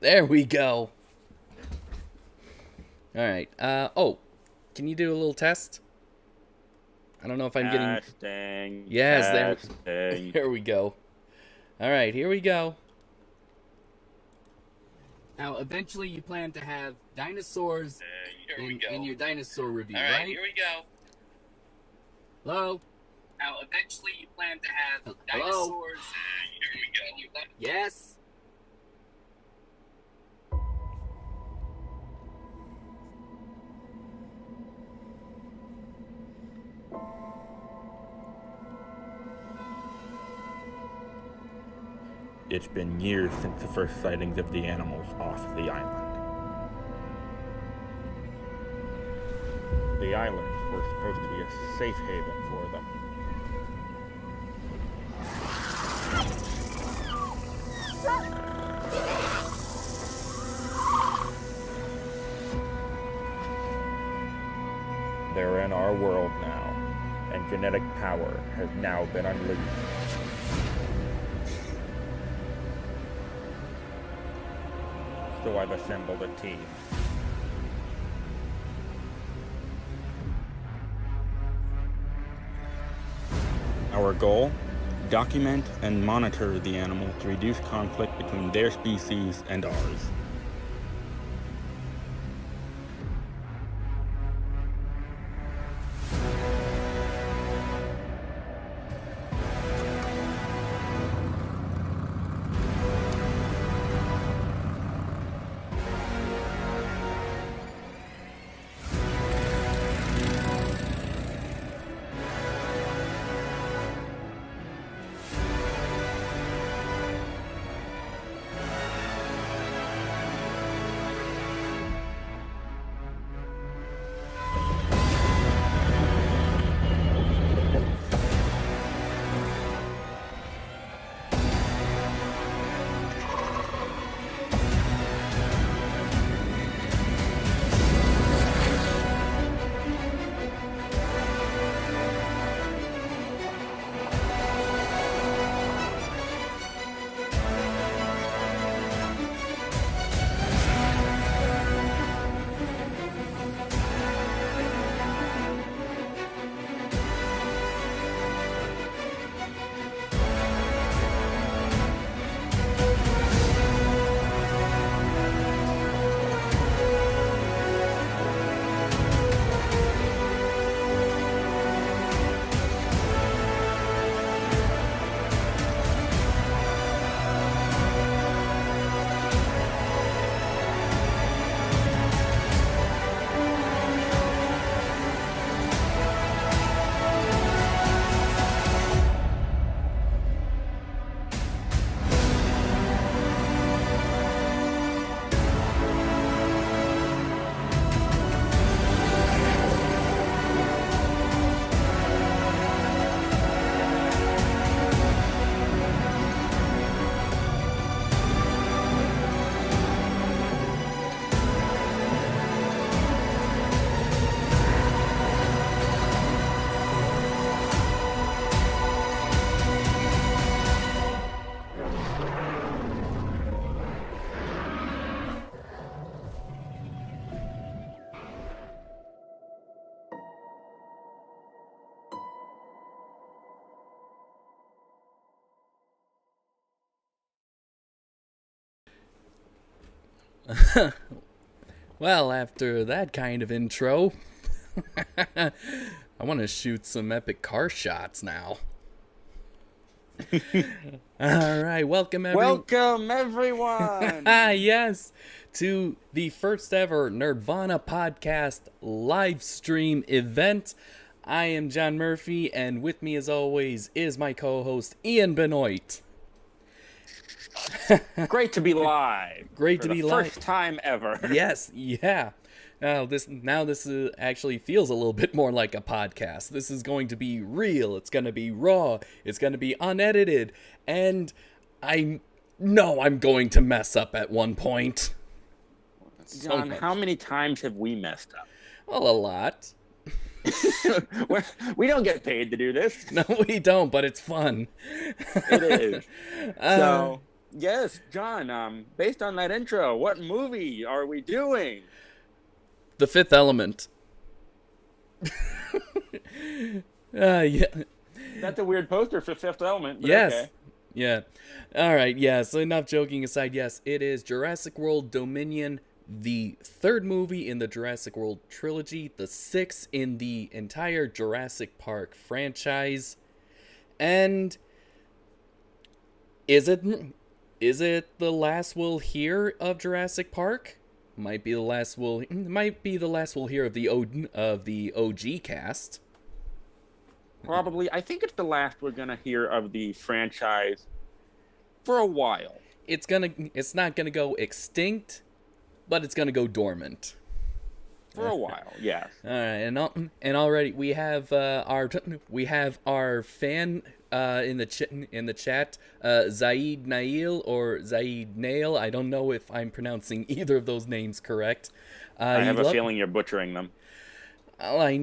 There we go. All right. Can you do a little test? I don't know if I'm getting... Testing. Yes, Testing. there we go. All right, here we go. Now, eventually, you plan to have dinosaurs in your dinosaur review, All right? Here we go. Hello? Now, eventually, you plan to have Hello? dinosaurs. Here we go. Yes? It's been years since the first sightings of the animals off the island. The islands were supposed to be a safe haven for them. They're in our world now, and genetic power has now been unleashed. So I've assembled a team. Our goal? Document and monitor the animal to reduce conflict between their species and ours. Well, after that kind of intro, I want to shoot some epic car shots now. All right, welcome everyone. Welcome, everyone. Yes, to the first ever Nerdvana podcast live stream event. I am John Murphy, and with me, as always, is my co-host Ian Benoit. Great to be live. Great for to be the live. First time ever. Yes, yeah. Now this actually feels a little bit more like a podcast. This is going to be real. It's going to be raw. It's going to be unedited, and I know I'm going to mess up at one point. John, how many times have we messed up? Well, a lot. We don't get paid to do this. No, we don't, but it's fun. It is. So Yes, John. Based on that intro, what movie are we doing? The Fifth Element. Yeah. That's a weird poster for Fifth Element, but Yes. okay. Yeah. All right. Yeah. So enough joking aside. Yes, it is Jurassic World Dominion, the third movie in the Jurassic World trilogy, the sixth in the entire Jurassic Park franchise, and is it the last we'll hear of Jurassic Park? Might be the last we'll hear of the OG cast. Probably. I think it's the last we're gonna hear of the franchise for a while. It's not gonna go extinct, but it's gonna go dormant. For a while, yes. All right, and already we have our fan in the chat, Zaid Nail or Zaid Nail. I don't know if I'm pronouncing either of those names correct. I have a feeling you're butchering them. Well, I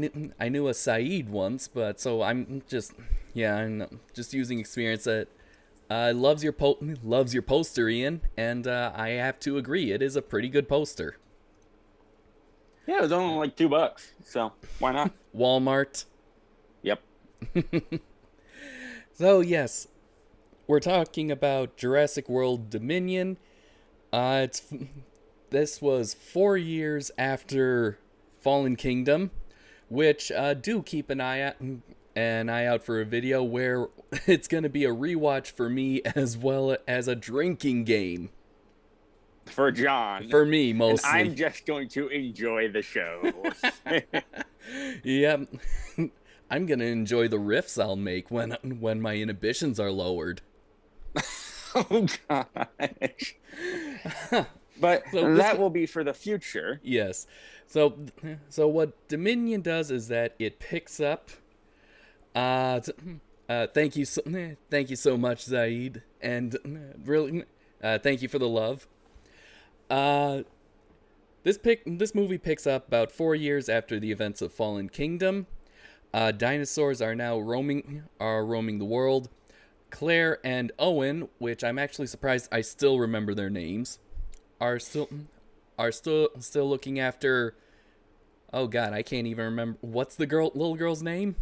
knew a Saeed once, but so I'm just using experience that loves your poster, Ian, and I have to agree, it is a pretty good poster. Yeah, it was only like $2, so why not? Walmart. Yep. So yes, we're talking about Jurassic World Dominion. This was 4 years after Fallen Kingdom, which do keep an eye out for a video where it's going to be a rewatch for me as well as a drinking game. For John. For me, mostly. And I'm just going to enjoy the show. Yep. I'm going to enjoy the riffs I'll make when my inhibitions are lowered. Oh, gosh. But so that will be for the future. Yes. So what Dominion does is that it picks up. Thank you so much, Zaid, and really, thank you for the love. This movie picks up about 4 years after the events of Fallen Kingdom. Dinosaurs are now roaming the world. Claire and Owen, which I'm actually surprised I still remember their names, are still looking after. Oh God, I can't even remember. What's the little girl's name?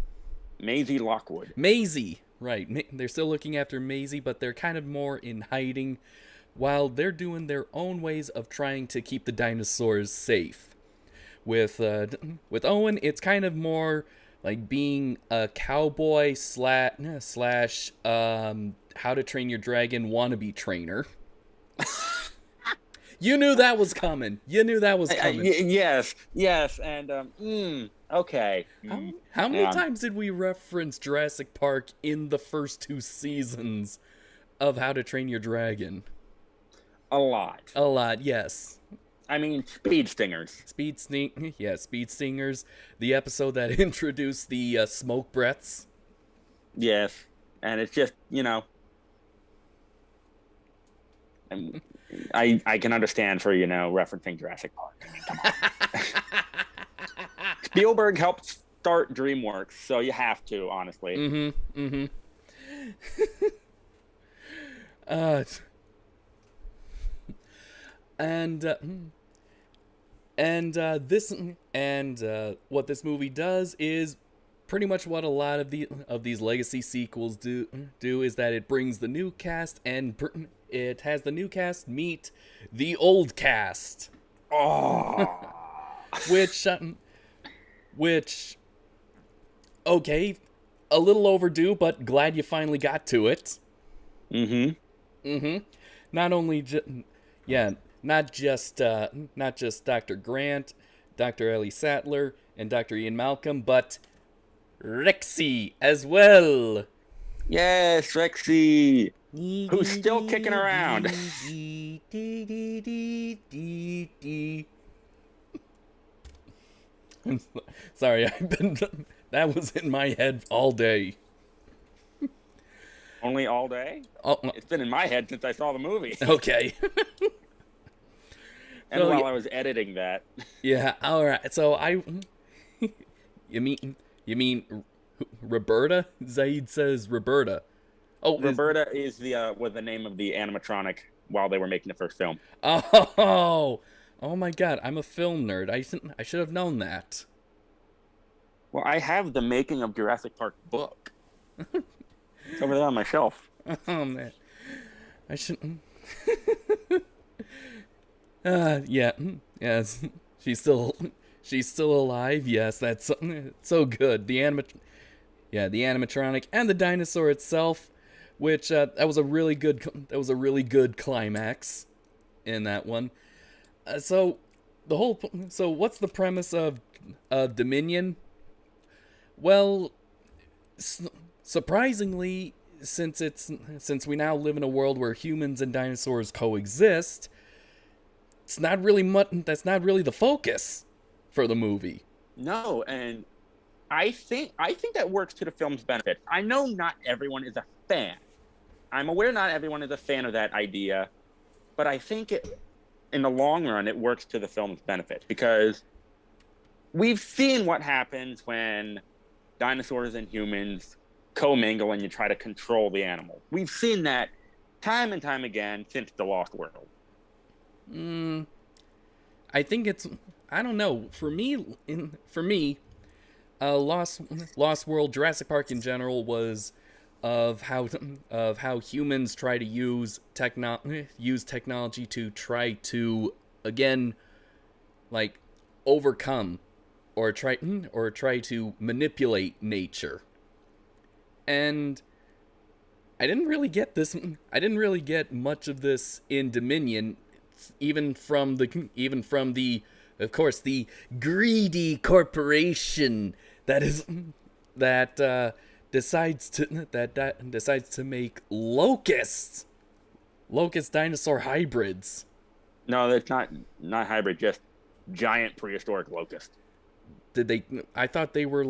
Maisie Lockwood. Maisie, right? They're still looking after Maisie, but they're kind of more in hiding, while they're doing their own ways of trying to keep the dinosaurs safe. With Owen, it's kind of more like being a cowboy slash How to Train Your Dragon wannabe trainer. You knew that was coming. Yes, and okay. How many times did we reference Jurassic Park in the first 2 seasons of How to Train Your Dragon? A lot, yes. I mean, Speed Stingers. Speed Stingers. The episode that introduced the smoke breaths. Yes, and it's just, I can understand for, referencing Jurassic Park. I mean, come on. Spielberg helped start DreamWorks, so you have to, honestly. Mm-hmm. What this movie does is pretty much what a lot of these legacy sequels do is that it brings the new cast and it has the new cast meet the old cast. Oh. which okay, a little overdue, but glad you finally got to it. Not only not just Dr. Grant, Dr. Ellie Sattler, and Dr. Ian Malcolm, but Rexy as well. Yes, Rexy, who's still kicking around. I'm sorry, that was in my head all day. Only all day? Oh, it's been in my head since I saw the movie. Okay. And while I was editing that. Yeah, all right. So you mean Roberta? Zaid says Roberta. Oh, Roberta is was the name of the animatronic while they were making the first film. oh my God! I'm a film nerd. I should have known that. Well, I have the Making of Jurassic Park book. It's over there on my shelf. Oh man, I should. Yeah, yes, she's still alive. Yes, that's so good. The animatronic and the dinosaur itself, which that was a really good climax in that one. So what's the premise of Dominion? Well, surprisingly, since we now live in a world where humans and dinosaurs coexist, it's not really that's not really the focus for the movie. No, and I think that works to the film's benefit. I know not everyone is a fan. I'm aware not everyone is a fan of that idea, but I think in the long run it works to the film's benefit, because we've seen what happens when dinosaurs and humans commingle and you try to control the animal. We've seen that time and time again since The Lost World. I think I don't know. For me, Lost World, Jurassic Park in general was of how humans try to use technology to try to, again, like, overcome or try to manipulate nature. And I didn't really get much of this in Dominion, even from the of course the greedy corporation that decides to make locust dinosaur hybrids. No, that's not hybrid, just giant prehistoric locust. I thought they were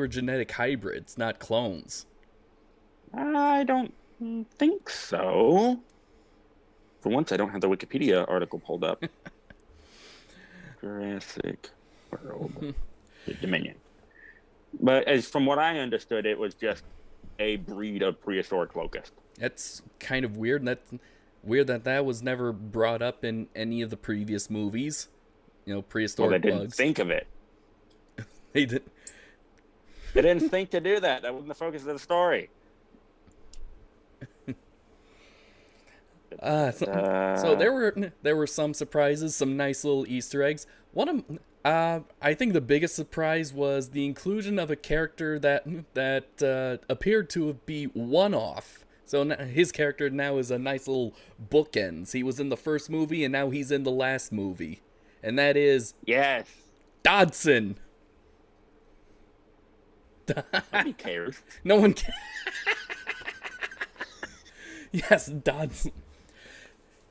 genetic hybrids, not clones. I don't think so. For once, I don't have the Wikipedia article pulled up. Jurassic World Dominion. But from what I understood, it was just a breed of prehistoric locust. That's kind of weird. That was never brought up in any of the previous movies. Prehistoric bugs. Well, they didn't think of it. They did. They didn't think to do that. That wasn't the focus of the story. So there were some surprises, some nice little Easter eggs. I think the biggest surprise was the inclusion of a character that appeared to be one-off. So his character now is a nice little bookends. He was in the first movie and now he's in the last movie, and that is Dodson. Nobody cares. No one cares. Yes, Dodson.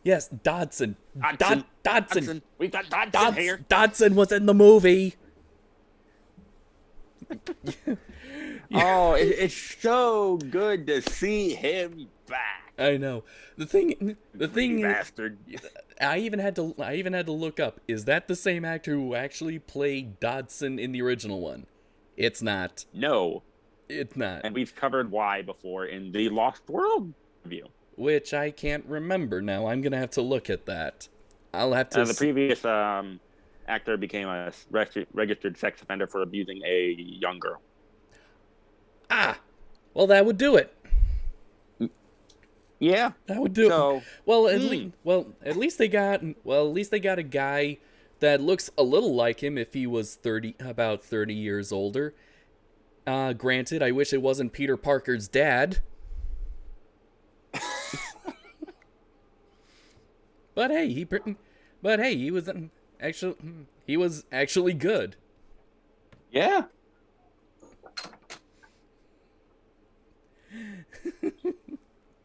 Yes, Dodson. Dodson. We've got Dodson here. Dodson was in the movie. Oh, it's so good to see him back. I know. The thing bastard. I even had to look up, is that the same actor who actually played Dodson in the original one? It's not. No. It's not. And we've covered why before in the Lost World review. Which I can't remember now. I'm going to have to look at that. I'll have to... The previous actor became a registered sex offender for abusing a young girl. Ah! Well, that would do it. Yeah. That would do it. Well, at least they got a guy that looks a little like him if he was about 30 years older. Granted, I wish it wasn't Peter Parker's dad. But hey, he was actually good. Yeah.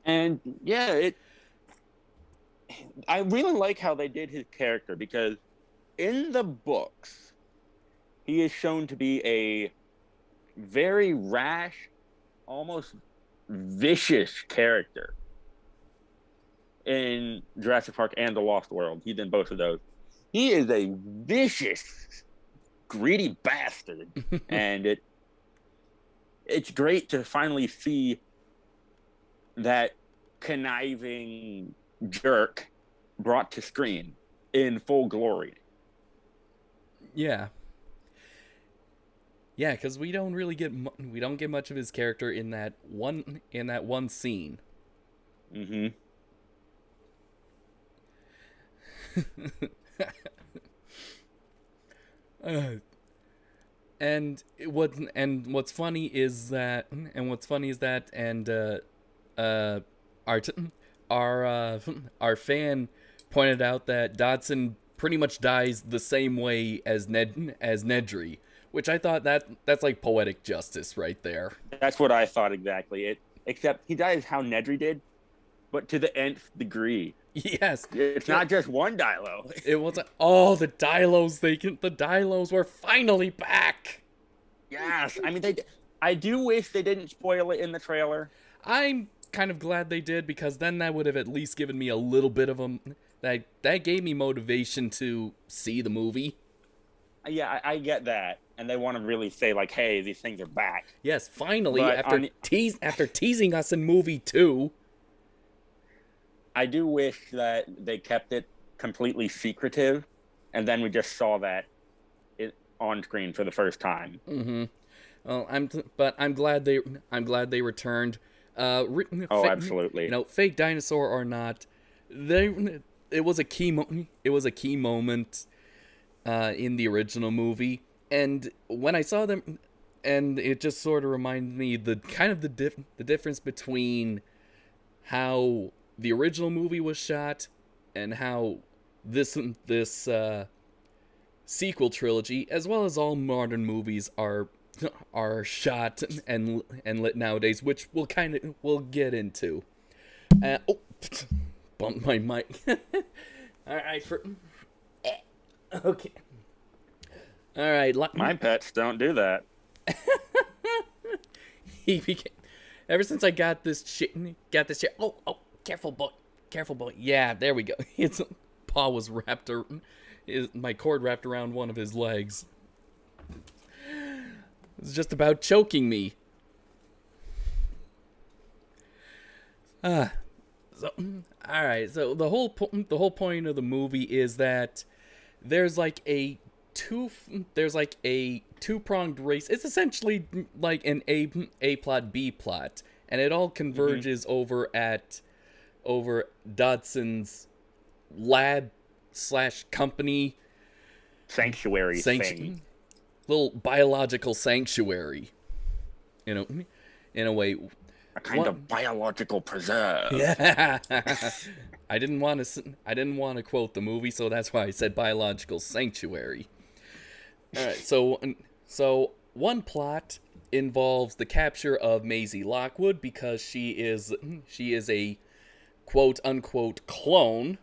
And yeah, I really like how they did his character, because in the books, he is shown to be a very rash, almost vicious character in Jurassic Park and The Lost World. He's in both of those. He is a vicious, greedy bastard. And it's great to finally see that conniving jerk brought to screen in full glory. Yeah. Yeah, because we don't really get much of his character in that one scene. Mm-hmm. What's funny is that our fan pointed out that Dodson pretty much dies the same way as Nedry, which I thought that's like poetic justice right there. That's what I thought exactly. Except he dies how Nedry did, but to the nth degree. Yes, it's not just one Dilo. It wasn't. Oh, the Dilos were finally back. Yes, I mean I do wish they didn't spoil it in the trailer. I'm kind of glad they did, because then that would have at least given me a little bit of that gave me motivation to see the movie. Yeah, I get that, and they want to really say like, "Hey, these things are back." Yes, finally, but after teasing us in movie 2. I do wish that they kept it completely secretive, and then we just saw that on screen for the first time. Mm-hmm. Well, I'm glad they returned. Absolutely. Fake dinosaur or not, it was a key moment in the original movie, and when I saw them, and it just sort of reminded me the difference between how the original movie was shot and how this sequel trilogy, as well as all modern movies, are shot and lit nowadays, which we'll get into. Bumped my mic. All right, okay. All right. My pets don't do that. Ever since I got this shit. Oh, careful, boy. Yeah, there we go. His paw was my cord wrapped around one of his legs. It's just about choking me. So, all right. So the whole point of the movie is that there's like a two-pronged race. It's essentially like an A plot, B plot, and it all converges over Dodson's lab / company sanctuary thing. Little biological sanctuary, in a way. A kind of biological preserve. Yeah. I didn't want to quote the movie, so that's why I said biological sanctuary. All right. So one plot involves the capture of Maisie Lockwood, because she is a quote unquote clone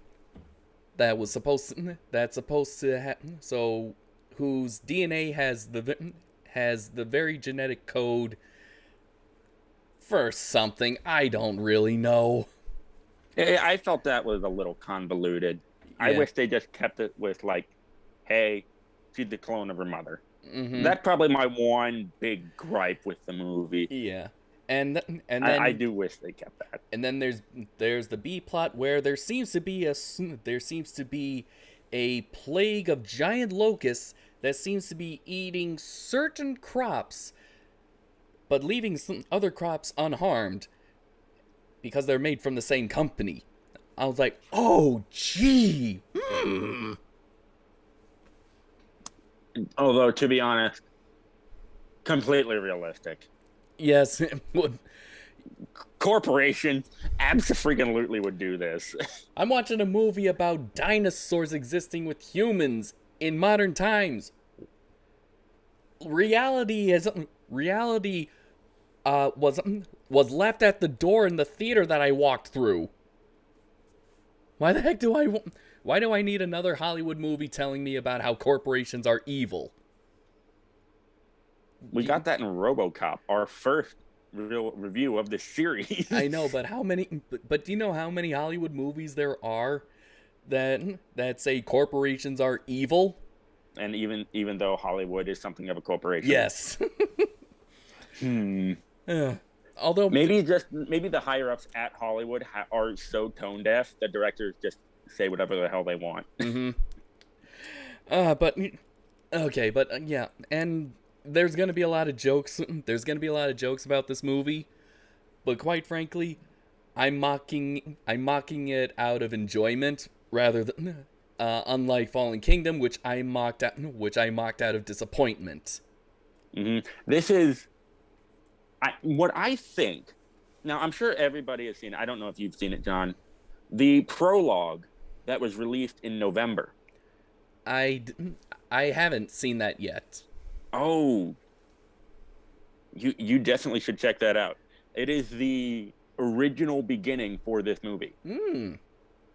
whose DNA has the very genetic code for something I don't really know. I felt that was a little convoluted. Yeah. I wish they just kept it with like, hey, she's the clone of her mother. Mm-hmm. That's probably my one big gripe with the movie. Yeah. And then I do wish they kept that. And then there's the B plot, where there seems to be a plague of giant locusts that seems to be eating certain crops, but leaving some other crops unharmed because they're made from the same company. I was like, oh, gee. Although, to be honest, completely realistic. Yes. Corporation absolutely would do this. I'm watching a movie about dinosaurs existing with humans in modern times. Reality was left at the door in the theater that I walked through. Why the heck do I need another Hollywood movie telling me about how corporations are evil? We got that in RoboCop, our first real review of the series. I know, but but do you know how many Hollywood movies there are that say corporations are evil? And even though Hollywood is something of a corporation. Yes. Although maybe the higher ups at Hollywood are so tone deaf that directors just say whatever the hell they want. But okay, but yeah, and there's gonna be a lot of jokes. There's gonna be a lot of jokes about this movie, but quite frankly, I'm mocking it out of enjoyment rather than, unlike Fallen Kingdom, which I mocked out of disappointment. This is what I think. Now, I'm sure everybody has seen it. I don't know if you've seen it, John. The prologue that was released in November. I haven't seen that yet. Oh, you definitely should check that out. It is the original beginning for this movie.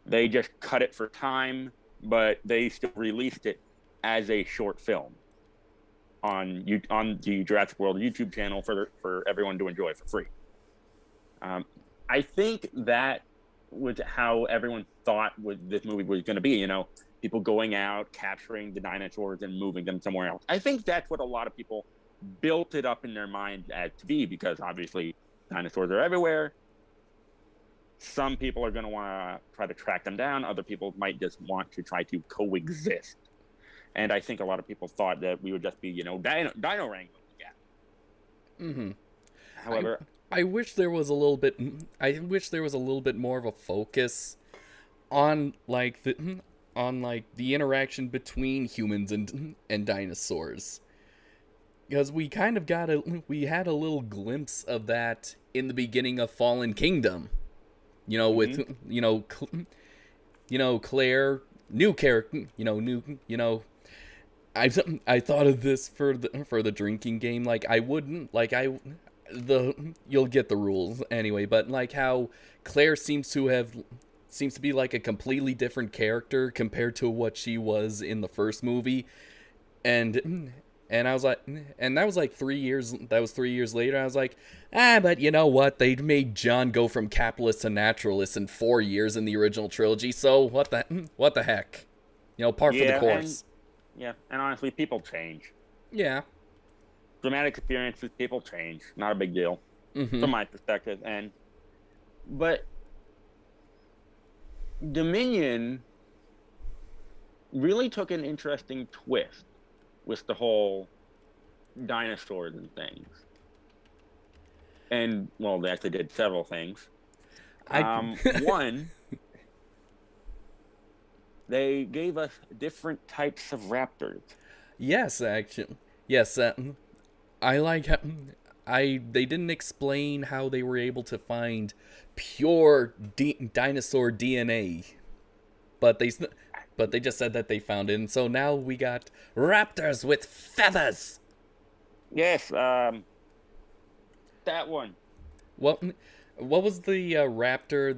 They just cut it for time, but they still released it as a short film on the Jurassic World YouTube channel for everyone to enjoy for free. I think that was how everyone thought this movie was going to be. You know, people going out, capturing the dinosaurs, and moving them somewhere else. I think that's what a lot of people built it up in their minds as to be, because obviously dinosaurs are everywhere. Some people are going to want to try to track them down. Other people might just want to try to coexist. And I think a lot of people thought that we would just be, dino wrangling again. However, I wish there was a little bit. I wish there was a little bit more of a focus on the interaction between humans and dinosaurs, because we kind of had a little glimpse of that in the beginning of Fallen Kingdom. With Claire, new character, I thought of this for the drinking game. You'll get the rules anyway, but like how Claire seems to be like a completely different character compared to what she was in the first movie, and I was like, and that was like 3 years. That was 3 years later. I was like, but you know what? They made John go from capitalist to naturalist in 4 years in the original trilogy. So what the heck? Par for the course. And honestly, people change. Yeah. Dramatic experiences, people change. Not a big deal, from my perspective. But Dominion really took an interesting twist with the whole dinosaurs and things. And, well, they actually did several things. One, they gave us different types of raptors. Yes, actually. Yes, I like how they didn't explain how they were able to find pure dinosaur DNA, but they just said that they found it, and so now we got raptors with feathers. Yes, that one. What was the raptor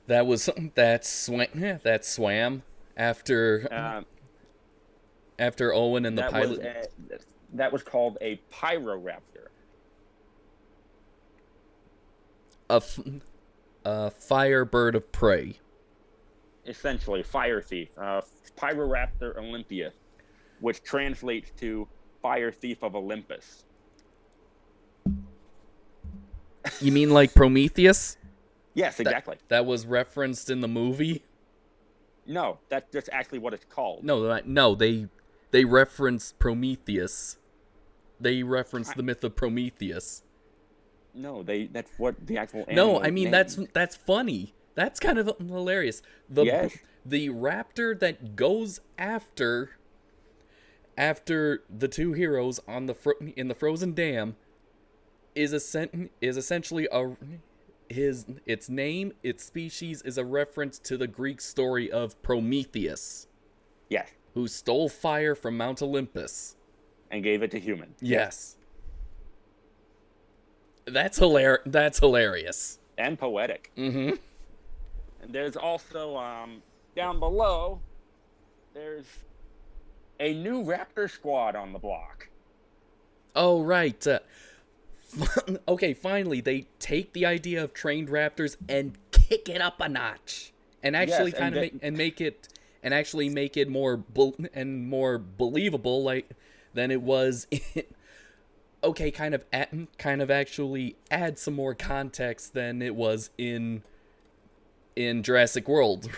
that swam after Owen and the pilot? That was called a pyroraptor. A fire bird of prey. Essentially, fire thief. Pyroraptor Olympius, which translates to fire thief of Olympus. You mean like Prometheus? Yes, exactly. That was referenced in the movie? No, that's just actually what it's called. No, they referenced Prometheus. They referenced the myth of Prometheus. No, that's what the actual animal No, I mean named. that's funny. That's kind of hilarious. Yes. The raptor that goes after the two heroes on in the frozen dam is essentially its name, its species is a reference to the Greek story of Prometheus. Yes. Who stole fire from Mount Olympus and gave it to humans. Yes. That's hilarious. And poetic. Mm-hmm. And there's also down below, there's a new raptor squad on the block. Oh, right. Okay, finally, they take the idea of trained raptors and kick it up a notch, and actually make it more more believable, than it was okay, kind of actually add some more context than it was in Jurassic World.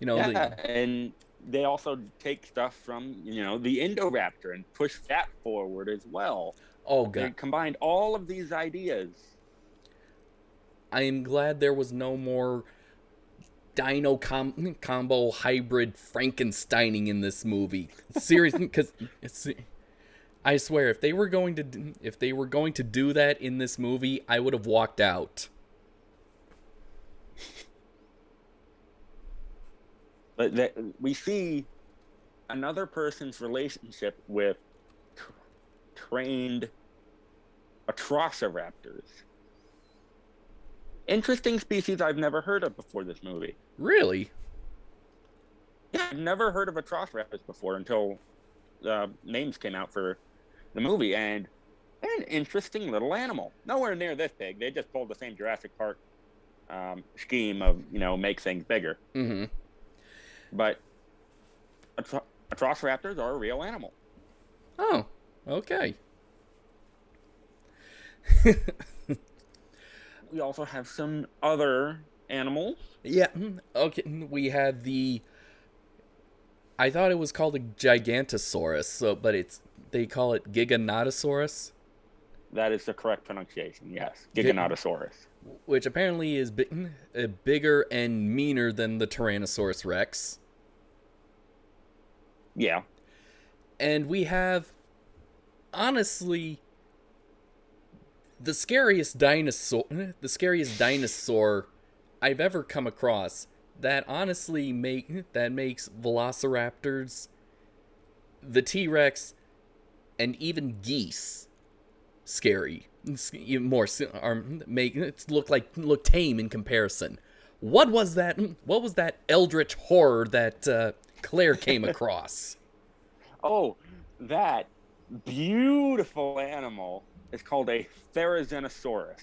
Yeah, and they also take stuff from, the Indoraptor and push that forward as well. Oh They god. combined all of these ideas. I am glad there was no more dino combo hybrid Frankensteining in this movie. Seriously, because I swear, if they were going to do that in this movie, I would have walked out. But we see another person's relationship with trained Atrociraptors. Interesting species I've never heard of before this movie. Really? Yeah, I've never heard of Atrociraptors before until names came out for the movie, and they're an interesting little animal. Nowhere near this big. They just pulled the same Jurassic Park scheme of, make things bigger. Mm-hmm. But Atrociraptors are a real animal. Oh, okay. We also have some other animals. Yeah, okay. We have I thought it was called a Gigantosaurus, but they call it Giganotosaurus. That is the correct pronunciation, yes. Giganotosaurus. Which apparently is bigger and meaner than the Tyrannosaurus Rex. Yeah. And we have, honestly, the scariest dinosaur I've ever come across. That honestly makes Velociraptors, the T-Rex, and even geese scary. Make it look tame in comparison. What was that eldritch horror that Claire came across? Oh, that beautiful animal is called a Therizinosaurus.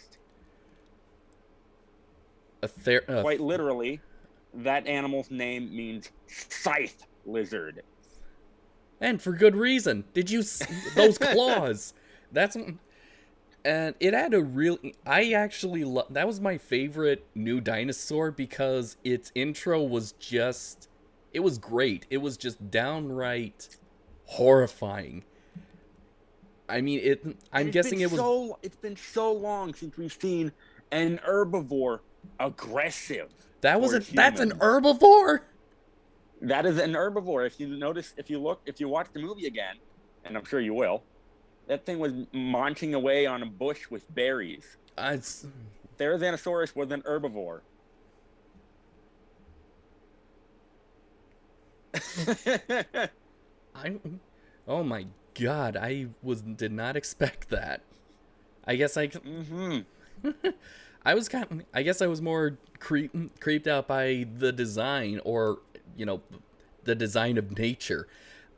Quite literally, that animal's name means scythe lizard. And for good reason. Did you see those claws? And it had that was my favorite new dinosaur because its intro was it was great. It was just downright horrifying. I mean, I'm guessing it was... It's been so long since we've seen an herbivore aggressive. That's an herbivore? That is an herbivore. If you watch the movie again, and I'm sure you will, that thing was munching away on a bush with berries. Therizinosaurus was an herbivore. Oh my god, did not expect that. I guess I guess I was more creeped out by the design, or the design of nature.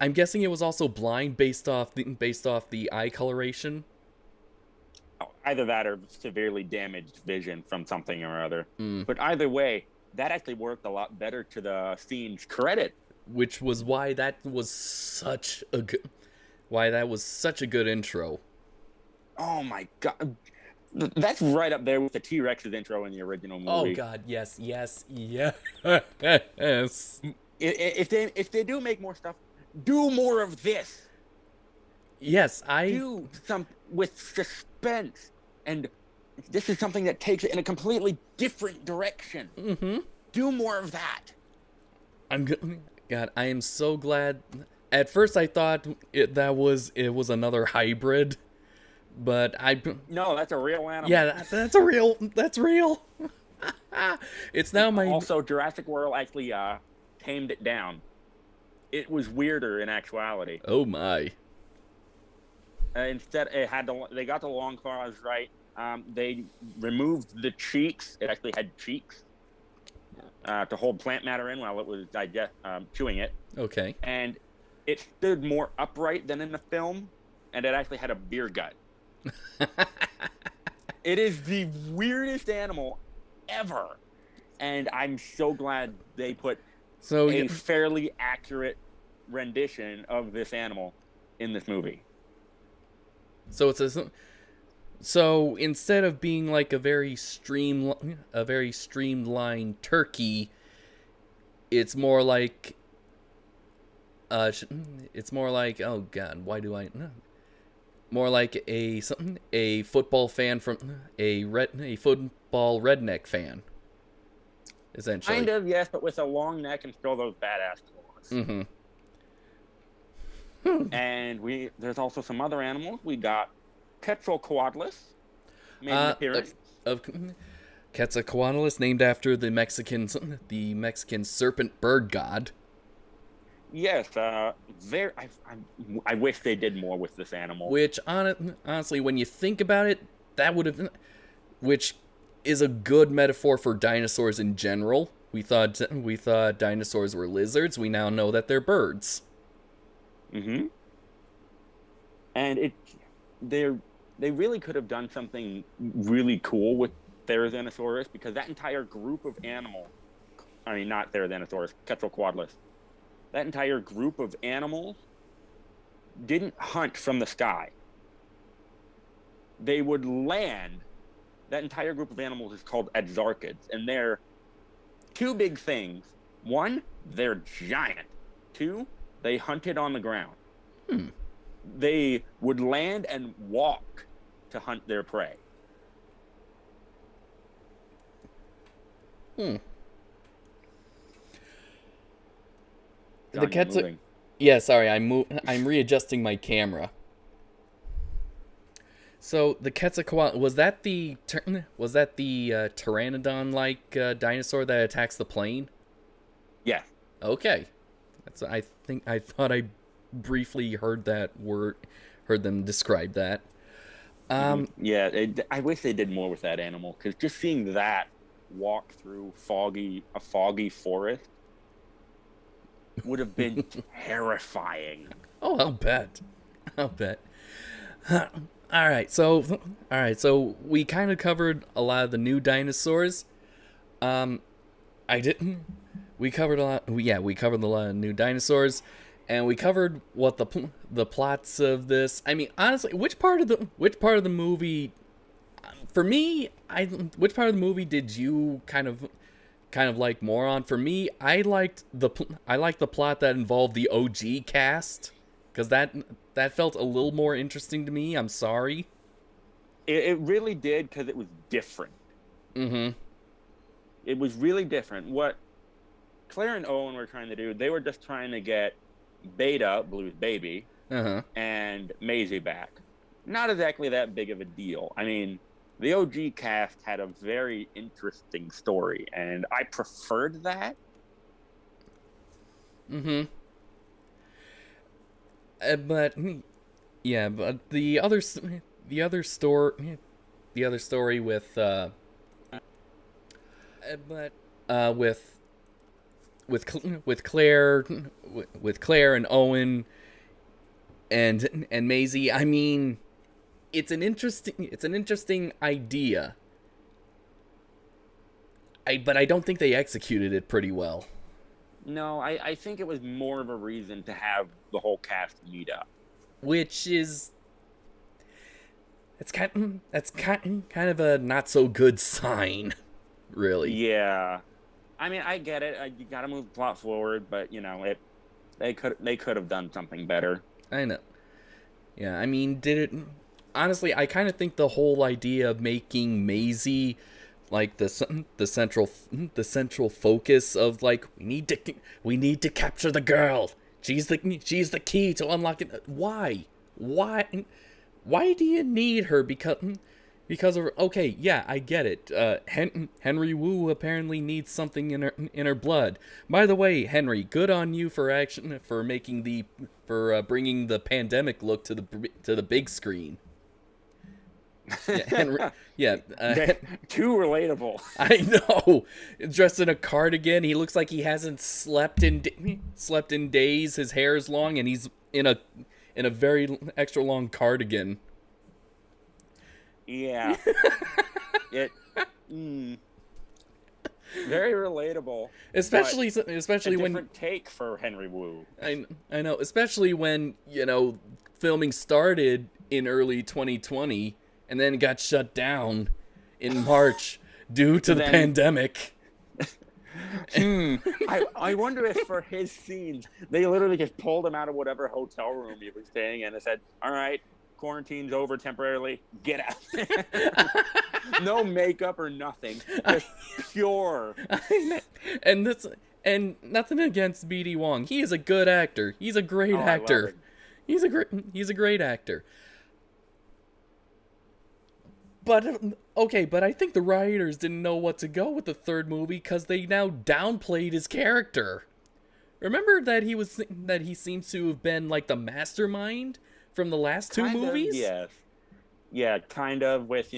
I'm guessing it was also blind based off the eye coloration. Either that or severely damaged vision from something or other. But either way, that actually worked a lot better to the scene's credit. Which was why that was such a good intro. Oh my god. That's right up there with the T-Rex's intro in the original movie. Oh god, yes. If they do make more stuff, do more of this. Yes, do some with suspense, and this is something that takes it in a completely different direction. Mm-hmm. Do more of that. God, I am so glad. At first, I thought it was another hybrid, but no, that's a real animal. Yeah, that's real. It's now my... Also, Jurassic World actually tamed it down. It was weirder in actuality. Oh my. Instead, they got the long claws right. They removed the cheeks. It actually had cheeks to hold plant matter in while it was chewing it. Okay. And it stood more upright than in the film, and it actually had a beer gut. It is the weirdest animal ever, and I'm so glad they put a fairly accurate rendition of this animal in this movie. So it's a so instead of being like a very streamlined turkey, it's more like it's more like, oh god, why do I no. More like a football fan from a football redneck fan, essentially. Kind of, yes, but with a long neck and still those badass claws. Mm-hmm. And there's also some other animals. We got Quetzalcoatlus made an appearance. Of Quetzalcoatlus, named after the Mexican serpent bird god. Yes, I wish they did more with this animal. Which, honestly, when you think about it, that would have... Which is a good metaphor for dinosaurs in general. We thought dinosaurs were lizards. We now know that they're birds. Mm-hmm. And they really could have done something really cool with Therizanosaurus, because that entire group of animals... I mean, not Therizanosaurus, Quetzalcoatlus. That entire group of animals didn't hunt from the sky. They would land. That entire group of animals is called exarchids, and they're two big things. One, they're giant. Two, they hunted on the ground. They would land and walk to hunt their prey. The Quetzal... Yeah, sorry, I'm readjusting my camera. So the Quetzalcoatl, was that the pteranodon-like dinosaur that attacks the plane? Yeah. Okay, I thought I briefly heard them describe that. Yeah, I wish they did more with that animal, because just seeing that walk through a foggy forest would have been terrifying. Oh, I'll bet. All right, so we kind of covered a lot of the new dinosaurs. We covered a lot. Yeah, we covered a lot of new dinosaurs, and we covered what the plots of this. I mean, honestly, which part of the movie, for me, which part of the movie did you kind of like more on? For me, I liked the plot that involved the OG cast, because that felt a little more interesting to me. I'm sorry. It really did, because it was different. Mm-hmm. It was really different. What Claire and Owen were trying to do, they were just trying to get Beta, Blue's baby, and Maisie back. Not exactly that big of a deal. I mean, the OG cast had a very interesting story, and I preferred that. Mm-hmm. But the other story with Claire and Owen and Maisie, I mean, it's an interesting idea. But I don't think they executed it pretty well. No, I think it was more of a reason to have the whole cast meet up. Which is... That's kind of a not so good sign, really. Yeah. I mean, I get it. You gotta move the plot forward, but, you know, they could have done something better. I know. Yeah, I mean, honestly, I kind of think the whole idea of making Maisie like the central focus of, like, we need to capture the girl. She's the key to unlocking. Why do you need her? Because of, okay, yeah, I get it. Henry Wu apparently needs something in her blood. By the way, Henry, good on you for bringing the pandemic look to the big screen. Yeah, Henry. Yeah, too relatable. I know. Dressed in a cardigan, he looks like he hasn't slept in days. His hair is long, and he's in a very extra long cardigan. Yeah. Very relatable. Especially a when different take for Henry Wu. I know, especially when, you know, filming started in early 2020, and then got shut down in March due to the pandemic. I wonder if for his scenes they literally just pulled him out of whatever hotel room he was staying in and said, "All right, quarantine's over temporarily. Get out." No makeup or nothing, just pure. And nothing against BD Wong. He is a good actor. He's a great actor. He's a great actor. But but I think the writers didn't know what to go with the third movie because they now downplayed his character. Remember that he seems to have been like the mastermind from the last two movies? Yes. Yeah, kind of with,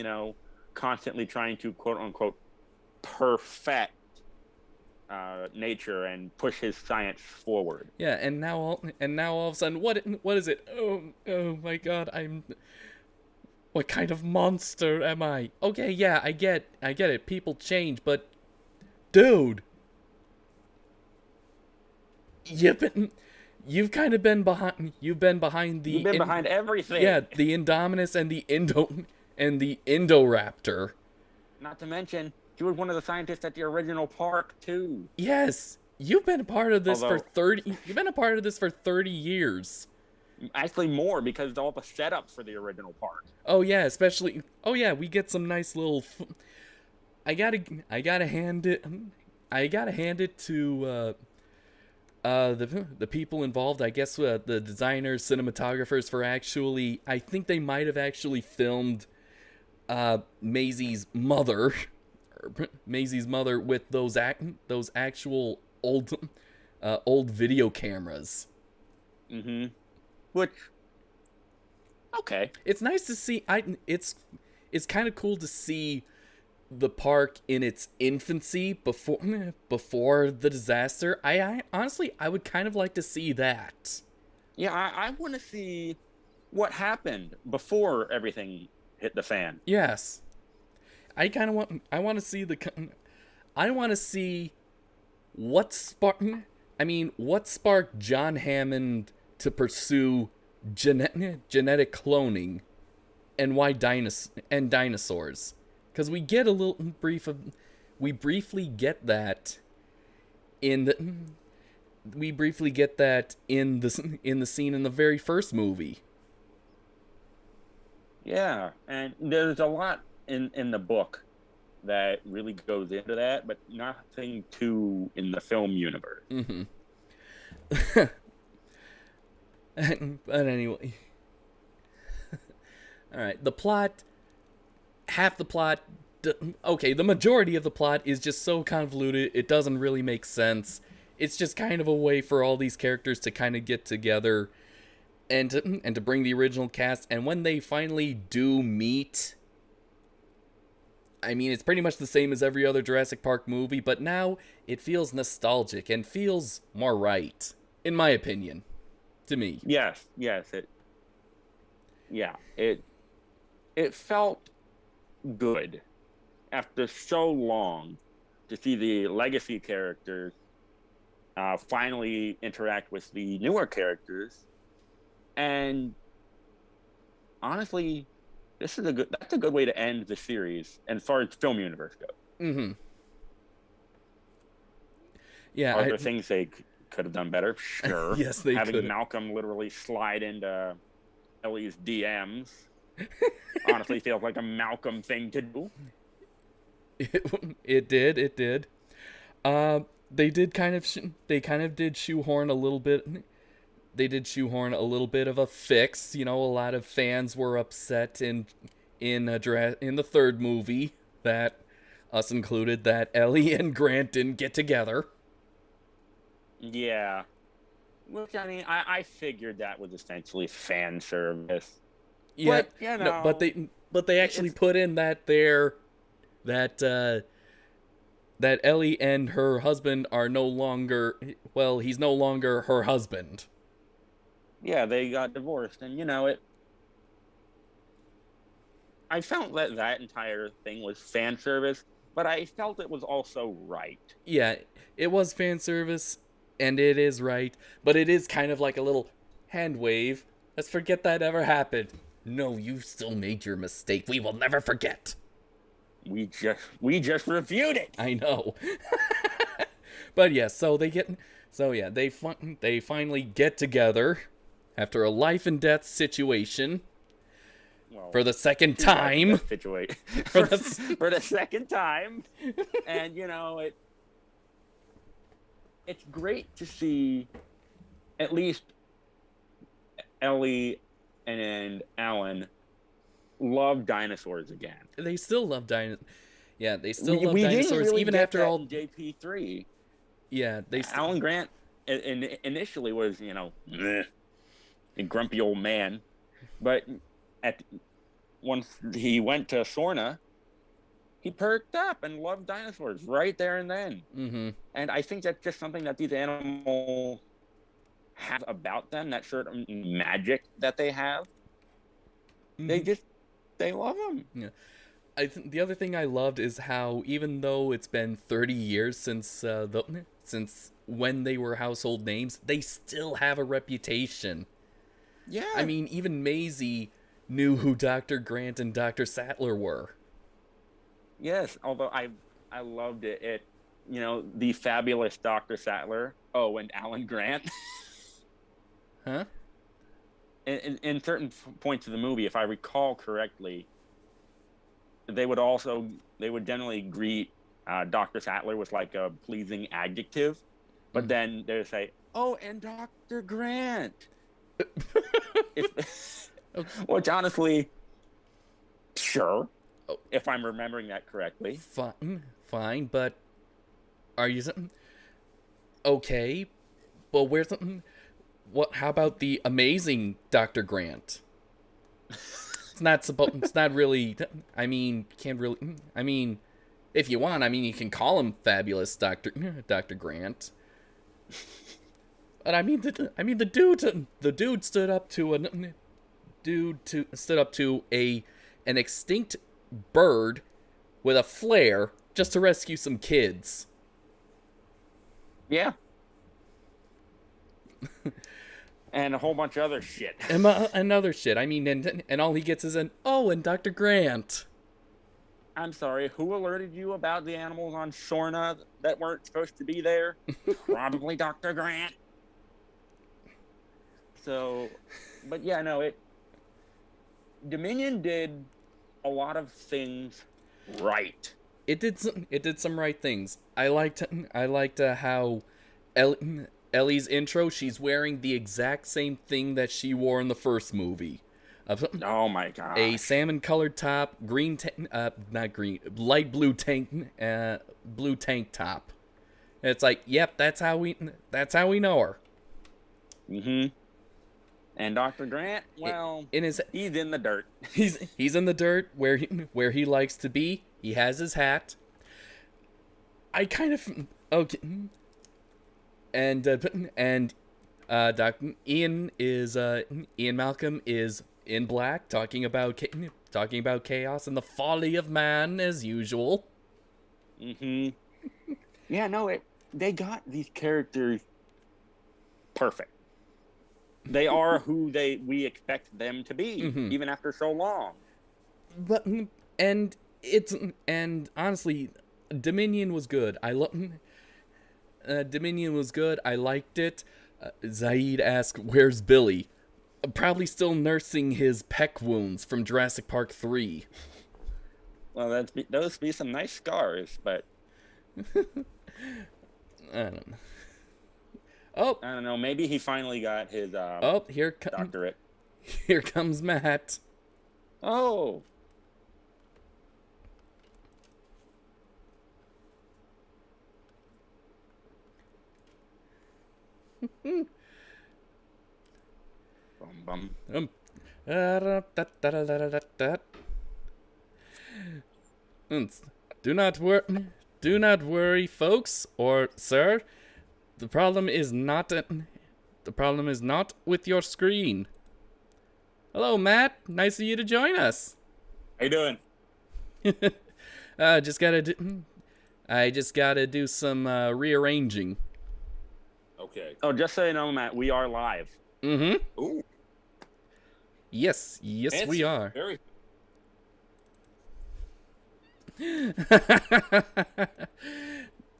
constantly trying to quote unquote perfect nature and push his science forward. Yeah, and now all of a sudden, what is it? Oh my God, what kind of monster am I? Okay, yeah, I get it. People change, but dude, you've kind of been behind. You've been behind behind everything. Yeah, the Indominus and the Indoraptor. Not to mention, he was one of the scientists at the original park too. Yes, you've been a part of this for 30. You've been a part of this for 30 years. Actually, more because all the setup for the original park. Oh yeah, especially. Oh yeah, we get some nice little. I gotta hand it to the people involved. I guess the designers, cinematographers for actually. I think they might have actually filmed Maisie's mother with those actual old video cameras. Mm-hmm. Which, okay. It's nice to see. It's kind of cool to see the park in its infancy before the disaster. I honestly, I would kind of like to see that. Yeah, I want to see what happened before everything hit the fan. Yes, I want to see what sparked John Hammond to pursue genetic cloning, and why dinosaurs, because we get a little we briefly get that in the scene in the very first movie. Yeah, and there's a lot in the book that really goes into that, but nothing too in the film universe. Mm-hmm. But anyway, all right. The plot, half the plot. Okay, the majority of the plot is just so convoluted. It doesn't really make sense. It's just kind of a way for all these characters to kind of get together, and to bring the original cast. And when they finally do meet, I mean, it's pretty much the same as every other Jurassic Park movie, but now it feels nostalgic and feels more right, in my opinion. To me. Yes. It felt good after so long to see the legacy characters finally interact with the newer characters, and honestly, that's a good way to end the series as far as film universe goes. Mm-hmm. Yeah. Are there things they could have done better? Sure. Yes, they could. Having Malcolm literally slide into Ellie's DMs honestly feels like a Malcolm thing to do. It did. They did shoehorn a little bit. They did shoehorn a little bit of a fix. A lot of fans were upset in the third movie, that us included, that Ellie and Grant didn't get together. Yeah. Which, I mean, I figured that was essentially fan service. Yeah, but, no, but they actually put in that Ellie and her husband are no longer, well, he's no longer her husband. Yeah, they got divorced, and I felt that entire thing was fan service, but I felt it was also right. Yeah, it was fan service, and it is right, but it is kind of like a little hand wave. Let's forget that ever happened. No, you still made your mistake. We will never forget. We just reviewed it. I know. But yeah, they finally get together after a life and death situation. Well, for the second time. For the second time. And, it's great to see at least Ellie and Alan love dinosaurs again. They still love dinosaurs. Yeah, they still love dinosaurs really even after all JP3. Yeah, Alan Grant initially was, a grumpy old man, but once he went to Sorna, he perked up and loved dinosaurs right there and then. Mm-hmm. And I think that's just something that these animals have about them, that certain magic that they have. Mm-hmm. They love them. Yeah. The other thing I loved is how, even though it's been 30 years since when they were household names, they still have a reputation. Yeah. I mean, even Maisie knew who Dr. Grant and Dr. Sattler were. Yes, although I loved it. The fabulous Dr. Sattler. Oh, and Alan Grant. Huh? In certain points of the movie, if I recall correctly, they would generally greet Dr. Sattler with like a pleasing adjective, but then they would say, "Oh, and Dr. Grant," which honestly, sure, if I'm remembering that correctly. Fine, but are you okay? But where's what? How about the amazing Dr. Grant? It's not really. I mean, can't really. I mean, if you want, you can call him fabulous Dr. Grant. But the dude stood up to an extinct bird with a flare just to rescue some kids. Yeah. And a whole bunch of other shit. And other shit. And all he gets is and Dr. Grant. I'm sorry, who alerted you about the animals on Sorna that weren't supposed to be there? Probably Dr. Grant. So, but yeah, no, Dominion did a lot of things right. It did some right things. I liked how Ellie's intro, she's wearing the exact same thing that she wore in the first movie. Oh my god! A salmon-colored top, light blue tank top. It's like, yep, that's how we know her. Mm-hmm. And Dr. Grant, well, he's in the dirt. He's in the dirt where he likes to be. He has his hat. I kind of okay. And Dr. Ian Malcolm is in black, talking about chaos and the folly of man as usual. Mm-hmm. Yeah, no, they got these characters perfect. They are who we expect them to be, even after so long. But honestly, Dominion was good. Dominion was good. I liked it. Zaid asked, "Where's Billy?" Probably still nursing his peck wounds from Jurassic Park 3. Well, those be some nice scars, but I don't know. Oh, I don't know. Maybe he finally got his doctorate. Here comes Matt. Oh. Bum bum. Do not worry, folks, or sir. The problem is not with your screen. Hello, Matt. Nice of you to join us. How you doing? I just gotta do some rearranging. Okay. Oh, just so you know, Matt, we are live. Mm-hmm. Ooh. Yes, we are. Very.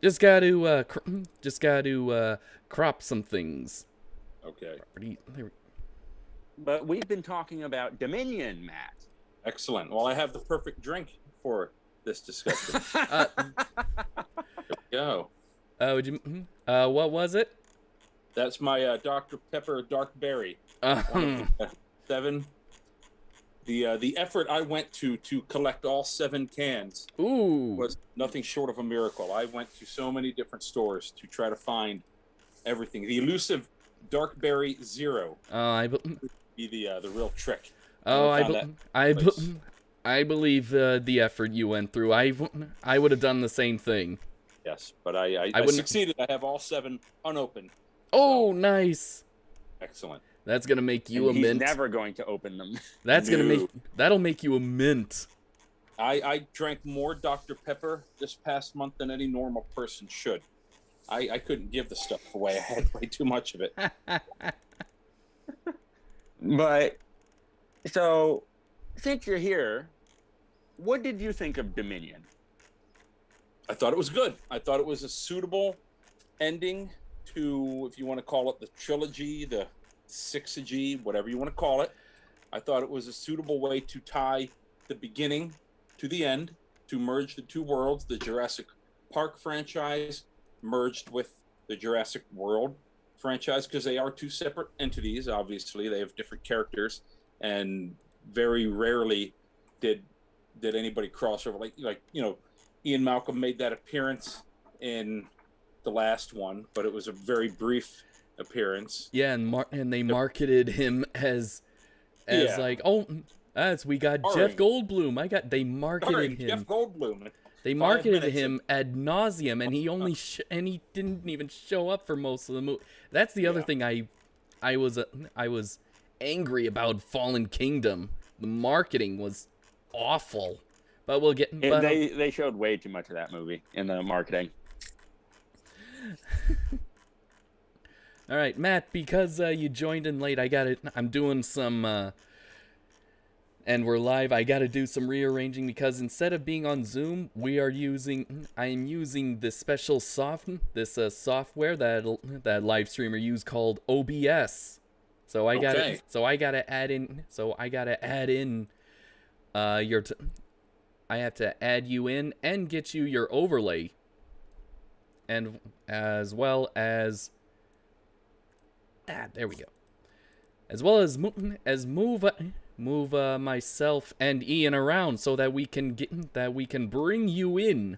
Just got to crop some things. Okay. But we've been talking about Dominion, Matt. Excellent. Well, I have the perfect drink for this discussion. There we go. What was it? That's my Dr. Pepper Dark Berry. 7. The effort I went to collect all 7 cans was nothing short of a miracle. I went to so many different stores to try to find everything. The elusive Dark Berry Zero be the real trick. I believe the effort you went through. I would have done the same thing. Yes, but I succeeded. I have all 7 unopened. Oh, so. Nice. Excellent. That's gonna make you a mint. He's never going to open them. That'll make you a mint. I drank more Dr. Pepper this past month than any normal person should. I couldn't give the stuff away. I had way too much of it. But so, since you're here, what did you think of Dominion? I thought it was good. I thought it was a suitable ending to, if you want to call it the trilogy, the sixagy, whatever you want to call it. I thought it was a suitable way to tie the beginning to the end, to merge the 2 worlds, the Jurassic Park franchise merged with the Jurassic World franchise, because they are 2 separate entities. Obviously, they have different characters, and very rarely did anybody cross over. Like Ian Malcolm made that appearance in the last one, but it was a very brief appearance. Yeah, and they marketed him as like, we got Jeff Goldblum. They marketed him. Jeff Goldblum. They marketed him ad nauseum, and he only he didn't even show up for most of the movie. That's the other thing I was angry about Fallen Kingdom. The marketing was awful. But we'll get. They showed way too much of that movie in the marketing. All right, Matt. Because you joined in late, I'm doing some. And we're live. I got to do some rearranging because instead of being on Zoom, I am using this special software that live streamer use called OBS. So I got to add in. I have to add you in and get you your overlay, and as well as there we go. As well as move myself and Ian around so that we can bring you in.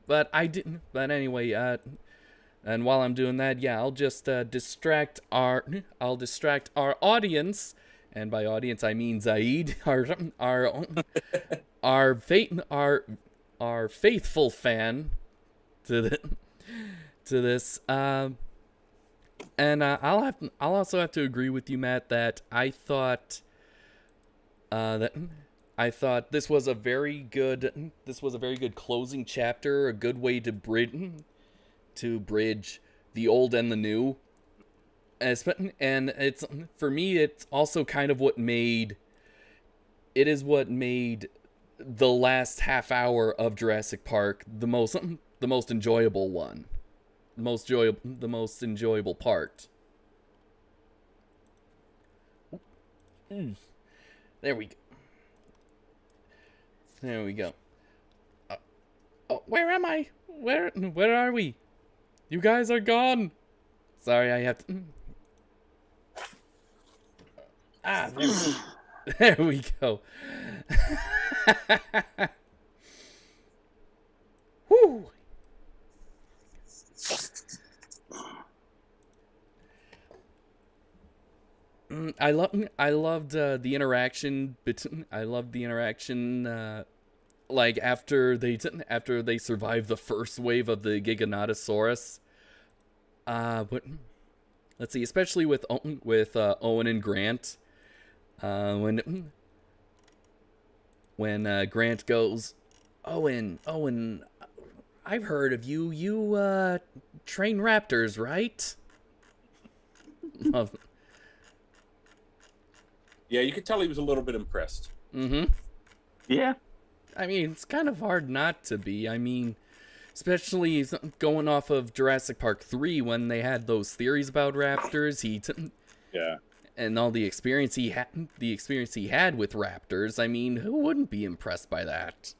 But anyway, and while I'm doing that, I'll just distract our audience, and by audience I mean Zaid, our faithful fan to this. And I'll also have to agree with you, Matt, that I thought this was a very good closing chapter, a good way to bridge the old and the new. And it's, for me, it's also kind of what made the last half hour of Jurassic Park the most enjoyable one. The most enjoyable part. There we go. Where am I? Where are we? You guys are gone. Sorry, I have to. There we go. Whew. I loved the interaction between. I loved the interaction. Like after they survived the first wave of the Giganotosaurus. But let's see, especially with Owen and Grant. When Grant goes, Owen, I've heard of you. You train raptors, right? Yeah, you could tell he was a little bit impressed. Mm-hmm. Yeah. I mean, it's kind of hard not to be. I mean, especially going off of Jurassic Park 3 when they had those theories about raptors. Yeah. And all the experience he had with raptors. I mean, who wouldn't be impressed by that?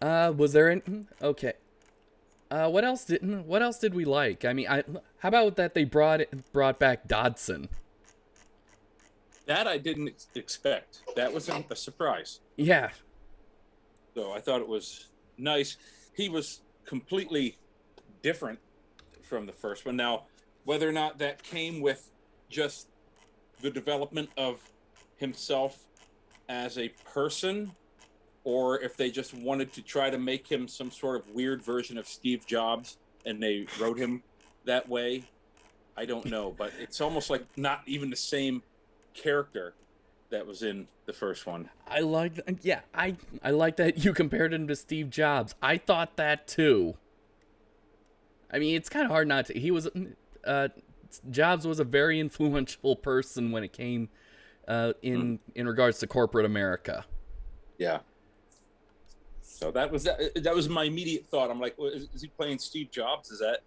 Was there any... Okay. What else did we like? I mean, how about that they brought back Dodson? That I didn't expect. That was a surprise. Yeah. So I thought it was nice. He was completely different from the first one. Now, whether or not that came with just the development of himself as a person, or if they just wanted to try to make him some sort of weird version of Steve Jobs and they wrote him that way, I don't know. But it's almost like not even the same character that was in the first one. I like that you compared him to Steve Jobs. I thought that too. I mean, it's kind of hard not to. He was Jobs was a very influential person when it came in regards to corporate America. Yeah. So that was my immediate thought. I'm like, well, is he playing Steve Jobs? Is that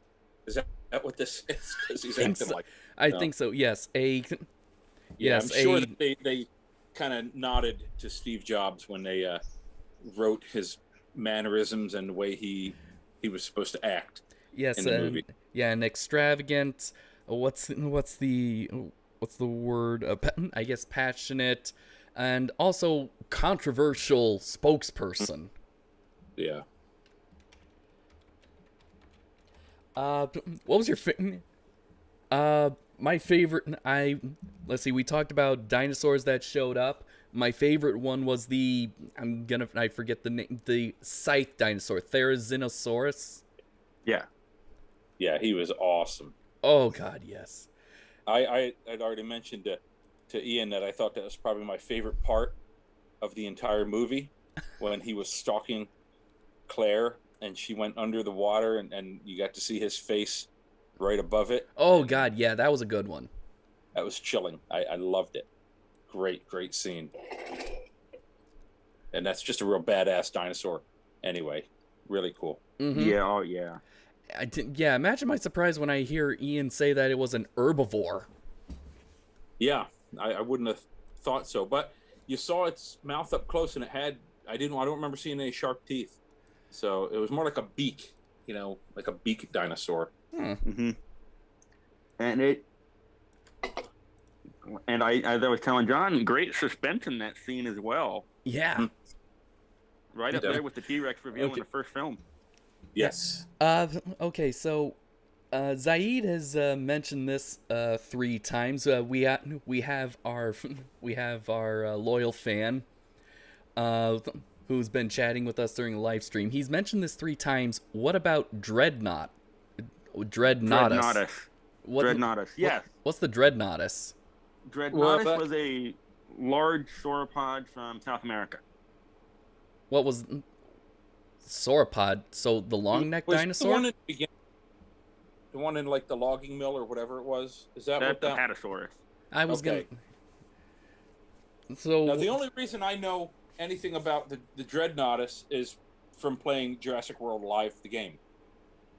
what this is? Because he's acting like. I think so. Yes. Yes. I'm sure that they kind of nodded to Steve Jobs when they wrote his mannerisms and the way he was supposed to act. Yes. In the movie. Yeah, an extravagant. What's the word? I guess passionate, and also controversial spokesperson. Yeah. What was your my favorite? Let's see. We talked about dinosaurs that showed up. My favorite one was I forget the name. The scythe dinosaur, Therizinosaurus. Yeah. Yeah, he was awesome. Oh God, yes. I'd already mentioned to Ian that I thought that was probably my favorite part of the entire movie, when he was stalking Claire and she went under the water and you got to see his face right above it. Oh God, yeah, that was a good one. That was chilling. I loved it. Great scene. And that's just a real badass dinosaur. Anyway, really cool. Mm-hmm. Yeah, oh yeah. Imagine my surprise when I hear Ian say that it was an herbivore. Yeah, I wouldn't have thought so. But you saw its mouth up close and I don't remember seeing any sharp teeth. So it was more like a beak, like a beak dinosaur. Mm-hmm. And as I was telling John, great suspense in that scene as well. Yeah. Right up there with the T-Rex reveal in the first film. Yes. Okay, so Zaid has mentioned this 3 times. We have our loyal fan who's been chatting with us during the live stream. He's mentioned this 3 times. What about Dreadnoughtus? Dreadnoughtus. Yes. What's the Dreadnoughtus? Dreadnoughtus was a large sauropod from South America. What was sauropod? So the long neck dinosaur? The one in like the logging mill or whatever it was. Is that what the Apatosaurus? I was okay. gonna. So now the only reason I know anything about the Dreadnoughtus is from playing Jurassic World Live, the game,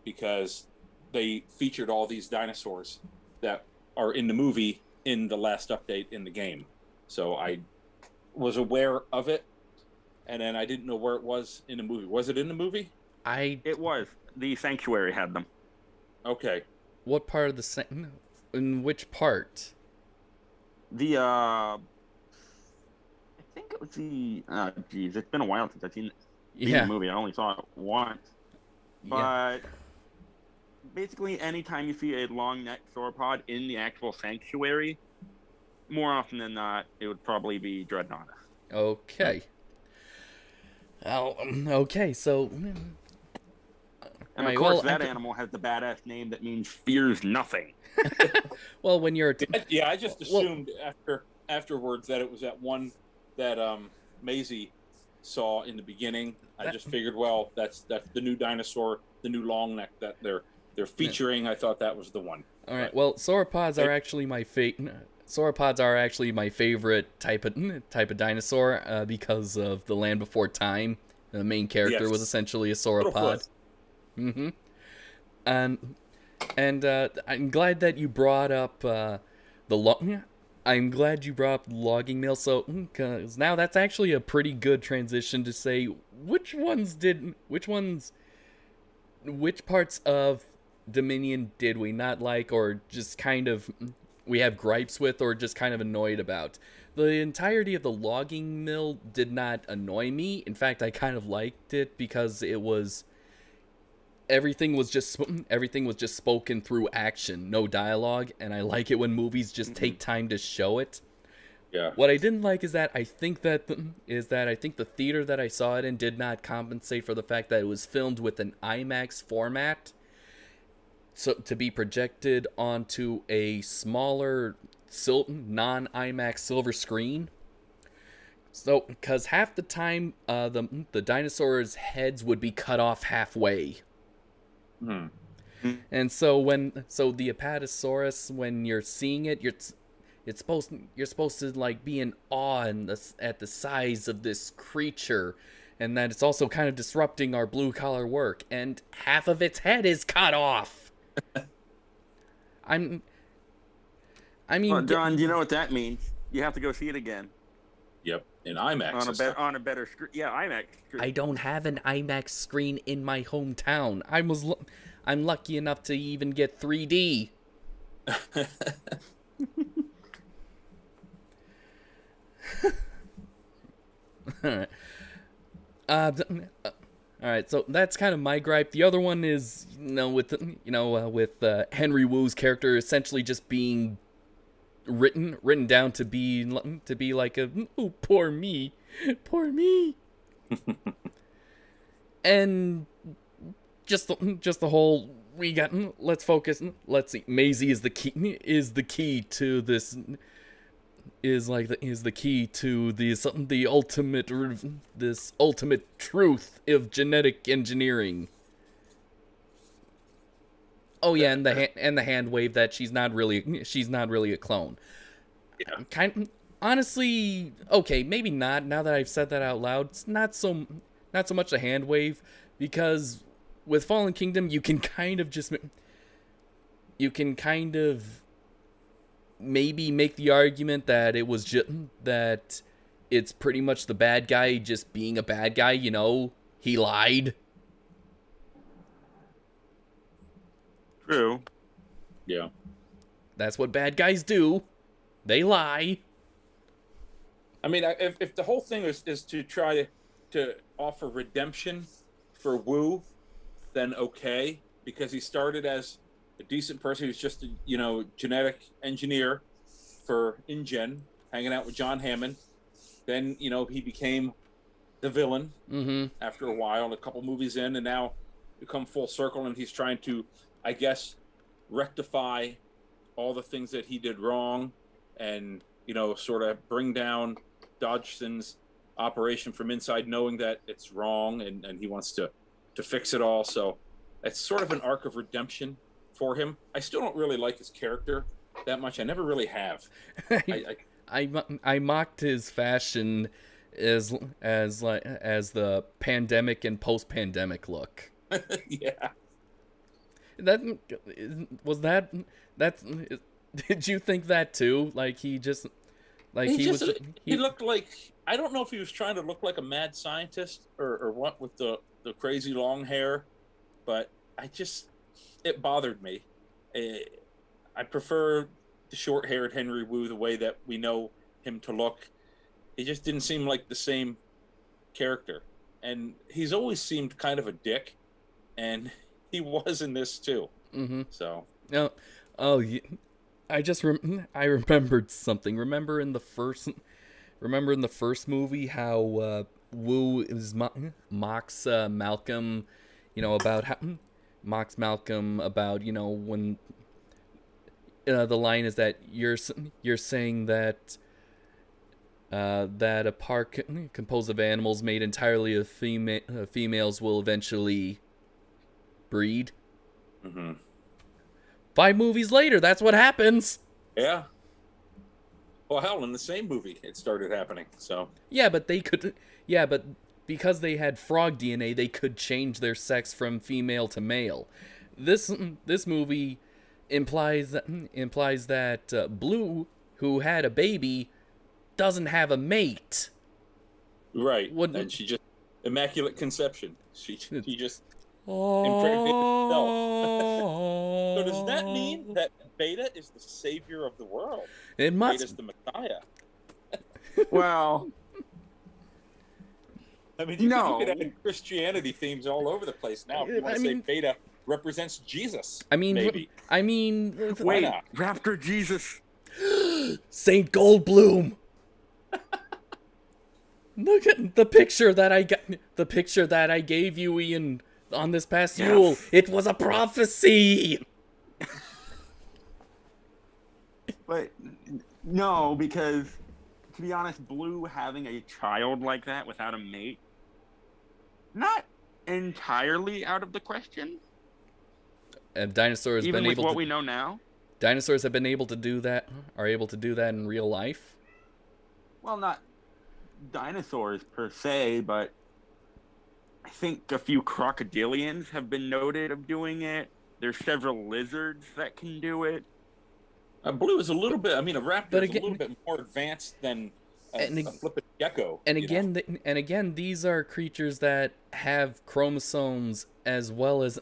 because they featured all these dinosaurs that are in the movie in the last update in the game. So I was aware of it, and then I didn't know where it was in the movie. Was it in the movie? It was. The Sanctuary had them. Okay. What part of in which part? I think it was geez, it's been a while since I've seen the movie. I only saw it once. But basically, anytime you see a long-necked sauropod in the actual sanctuary, more often than not, it would probably be Dreadnoughtus. Okay. Okay, so... And of course, that animal has the badass name that means fears nothing. Well, when you're... I just assumed afterwards that it was that one that Maisie saw in the beginning. I just figured, well, that's the new dinosaur, the new long neck that they're featuring. I thought that was the one. All right. Well, sauropods are actually my favorite type of dinosaur because of The Land Before Time. The main character was essentially a sauropod. Mm-hmm. And I'm glad that you brought up I'm glad you brought up the logging mill. So, because now that's actually a pretty good transition to say which parts of Dominion did we not like, or just kind of we have gripes with, or just kind of annoyed about. The entirety of the logging mill did not annoy me. In fact, I kind of liked it because everything was just spoken through action, no dialogue, and I like it when movies just take time to show it. Yeah. What I didn't like is that I think the theater that I saw it in did not compensate for the fact that it was filmed with an IMAX format, so to be projected onto a smaller non-IMAX silver screen. So, because half the time, the dinosaurs' heads would be cut off halfway. And so the Apatosaurus, when you're seeing it, you're supposed to like be in awe at the size of this creature, and that it's also kind of disrupting our blue collar work, and half of its head is cut off. I mean, well, John, you know what that means? You have to go see it again. Yep, in IMAX on a better screen. Yeah, IMAX screen. I don't have an IMAX screen in my hometown. I'm lucky enough to even get 3D. All right. So that's kind of my gripe. The other one is, with Henry Wu's character essentially just being written down to be like oh, poor me. And just the whole, let's focus, let's see, Maisie is the key to this, is the key to the ultimate truth of genetic engineering. Oh yeah, and the hand wave that she's not really a clone. Yeah. Honestly, okay, maybe not. Now that I've said that out loud, it's not so much a hand wave, because with Fallen Kingdom you can kind of maybe make the argument that it was that it's pretty much the bad guy just being a bad guy. He lied. True. Yeah. That's what bad guys do. They lie. I mean, if the whole thing is to try to offer redemption for Wu, then okay, because he started as a decent person who's just a genetic engineer for InGen, hanging out with John Hammond. Then he became the villain after a while, a couple movies in, and now you come full circle, and he's trying to, I guess, rectify all the things that he did wrong, and sort of bring down Dodgson's operation from inside, knowing that it's wrong, and he wants to fix it all. So it's sort of an arc of redemption for him. I still don't really like his character that much. I never really have. I mocked his fashion as the pandemic and post-pandemic look. Yeah. Did you think that too? Like he looked like, I don't know if he was trying to look like a mad scientist or what with the crazy long hair, but it bothered me. I prefer the short-haired Henry Wu the way that we know him to look. He just didn't seem like the same character, and he's always seemed kind of a dick, and he was in this too. Mm-hmm. So I remembered something. Remember in the first movie how Wu mocks Malcolm, mocks Malcolm about when the line is that you're saying that that a park composed of animals made entirely of females will eventually breed. Mm-hmm. 5 movies later, that's what happens. Yeah. Well, hell, in the same movie, it started happening. So. Yeah, but because they had frog DNA, they could change their sex from female to male. This movie implies that Blue, who had a baby, doesn't have a mate. Right. And she just immaculate conception. She just impregnated herself. So does that mean that Beta is the savior of the world? It must. Beta's the Messiah. Well, I mean, you could add Christianity themes all over the place now. If you want to say Beta represents Jesus. Maybe. Wait, Raptor Jesus. Saint Goldblum. Look at the picture that I got. The picture that I gave you, Ian, on this past Yule. It was a prophecy. But no, because to be honest, Blue having a child like that without a mate, not entirely out of the question. Dinosaurs even been with able what to, we know now. Dinosaurs have been able to do that. Are able to do that in real life. Well, not dinosaurs per se, but I think a few crocodilians have been noted of doing it. There's several lizards that can do it. Blue is a little bit. I mean, a raptor is a little bit more advanced than a flippin' gecko. And again, these are creatures that have chromosomes as well as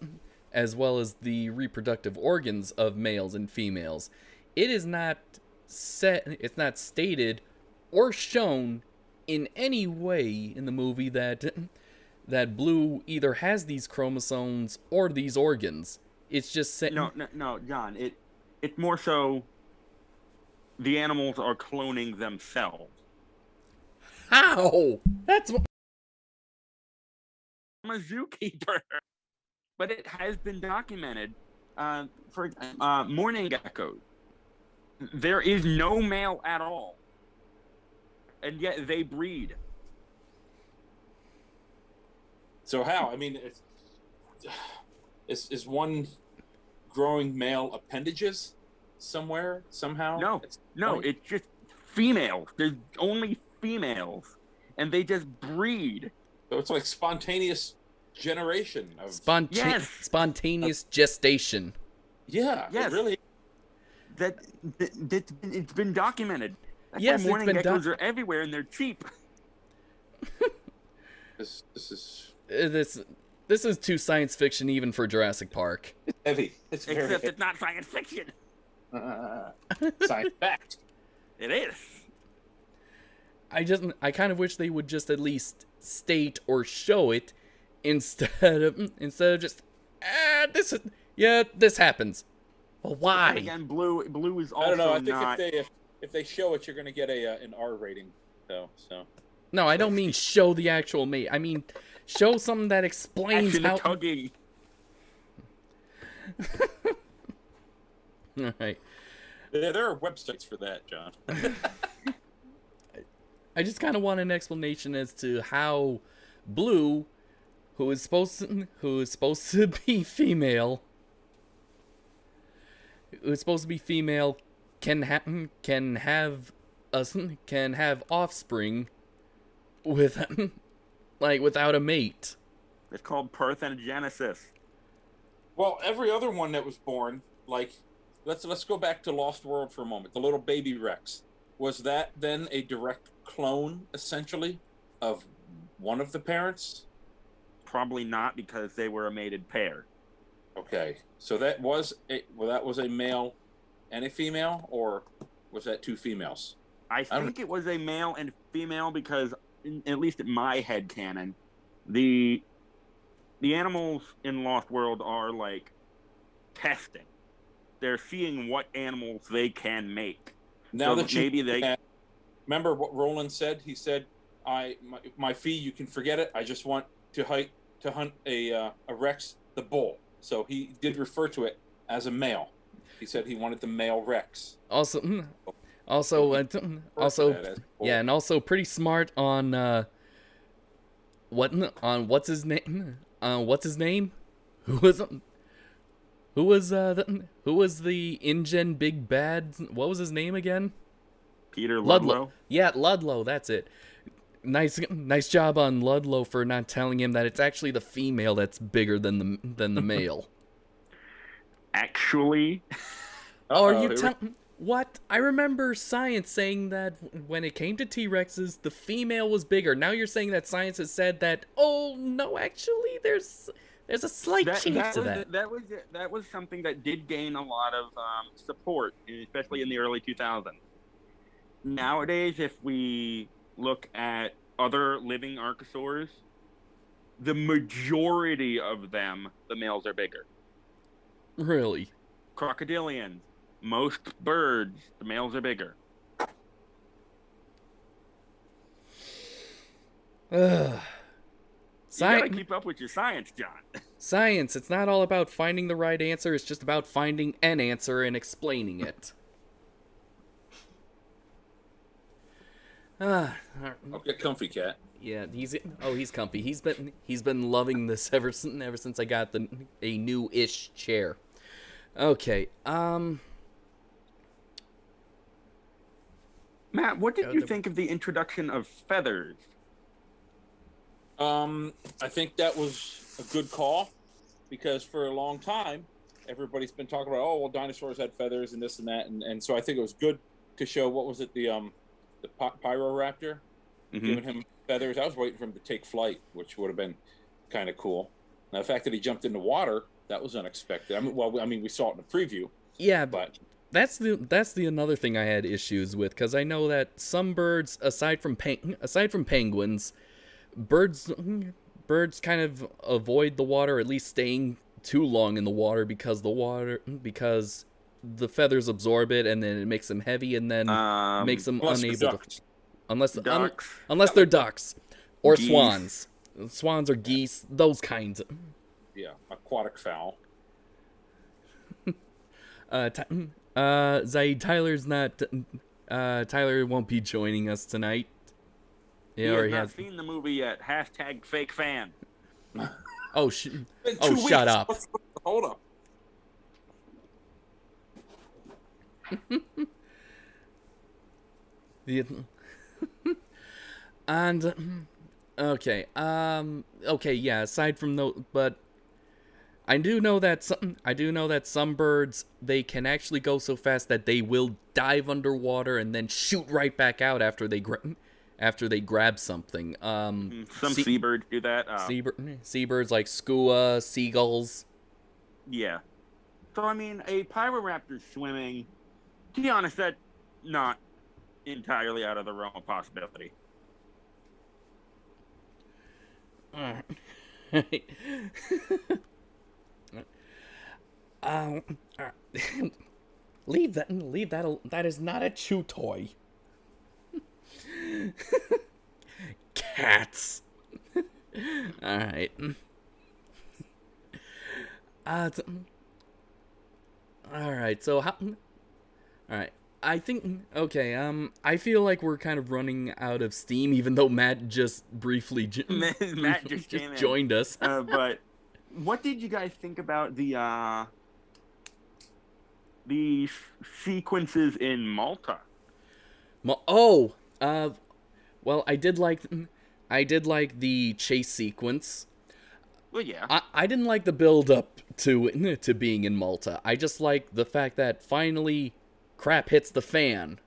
the reproductive organs of males and females. It is not it's not stated or shown in any way in the movie that Blue either has these chromosomes or these organs. It's just No, John. It's more so the animals are cloning themselves. How? That's I'm a zookeeper. But it has been documented for mourning geckos. There is no male at all. And yet they breed. So how? I mean, is one growing male appendages somewhere, somehow? No, it's just females. There's only females. And they just breed. So it's like spontaneous generation of spontaneous gestation. Yeah, yes. It really. It's been documented. That's yes, why mourning geckos are everywhere and they're cheap. This is too science fiction even for Jurassic Park. It's heavy. It's very Except heavy. it's not science fiction. Science fact. It is. I kind of wish they would just at least state or show it instead of just this happens. Well, why? And again, blue is also I don't know. I think not... if they show it, you're going to get an R rating. So. No, I don't mean show the actual mate. I mean show something that explains how. Tugging. All right. Yeah, there are websites for that, John. I just kind of want an explanation as to how Blue, who is supposed to be female, can have offspring without a mate. It's called parthenogenesis. Well, every other one that was born, like let's go back to Lost World for a moment. The little baby Rex, was that then a direct clone essentially of one of the parents? Probably not, because they were a mated pair. Okay, so that was a male and a female, or was that two females? I think it was a male and female because, at least in my headcanon, the animals in Lost World are like testing. They're seeing what animals they can make. Now so that maybe they remember what Roland said. He said, my fee, you can forget it. I just want to hunt a Rex the bull." So he did refer to it as a male. He said he wanted the male Rex. Also, Also, also, That's cool. yeah, and also pretty smart on what's his name? What's his name? Who was the InGen big bad? What was his name again? Peter Ludlow. Yeah, Ludlow. That's it. Nice job on Ludlow for not telling him that it's actually the female that's bigger than the male. Actually, Are you telling what? I remember science saying that when it came to T-Rexes, the female was bigger. Now you're saying that science has said that. Oh no, actually, there's a slight change to that. That was something that did gain a lot of support, especially in the early 2000s. Nowadays, if we look at other living archosaurs, the majority of them, the males are bigger. Really? Crocodilians, most birds, the males are bigger. You gotta keep up with your science, John. Science, it's not all about finding the right answer, it's just about finding an answer and explaining it. Okay, comfy, cat. Yeah, he's comfy. He's been loving this ever since I got a new-ish chair. Okay, Matt, what did you think of the introduction of feathers? I think that was a good call, because for a long time, everybody's been talking about, oh, well, dinosaurs had feathers and this and that, and so I think it was good to show, what was it, the Pyroraptor, giving him feathers. I was waiting for him to take flight, which would have been kind of cool. Now, the fact that he jumped in the water, that was unexpected. I mean, we saw it in the preview. Yeah, but that's the another thing I had issues with, because I know that some birds, aside from penguins, birds kind of avoid the water, at least staying too long in the water, because the feathers absorb it, and then it makes them heavy, and then makes them unable to. Unless they're ducks or geese. Swans or geese, those kinds. Yeah, aquatic fowl. Zaid, Tyler's not. Tyler won't be joining us tonight. Yeah, he has not seen the movie yet. # fake fan. Oh, shut up. Hold up. And okay, yeah. Aside from but I do know that some birds, they can actually go so fast that they will dive underwater and then shoot right back out after they grab something. Some seabirds do that. Seabirds like skua, seagulls. Yeah. So I mean, a Pyroraptor swimming, to be honest, that's not entirely out of the realm of possibility. Leave that. That is not a chew toy. Cats. All right. All right. So how? All right. I think, okay, I feel like we're kind of running out of steam, even though Matt just briefly Matt just joined us. But what did you guys think about the sequences in Malta? Well, I did like the chase sequence. Well, yeah. I didn't like the build up to being in Malta. I just like the fact that finally crap hits the fan.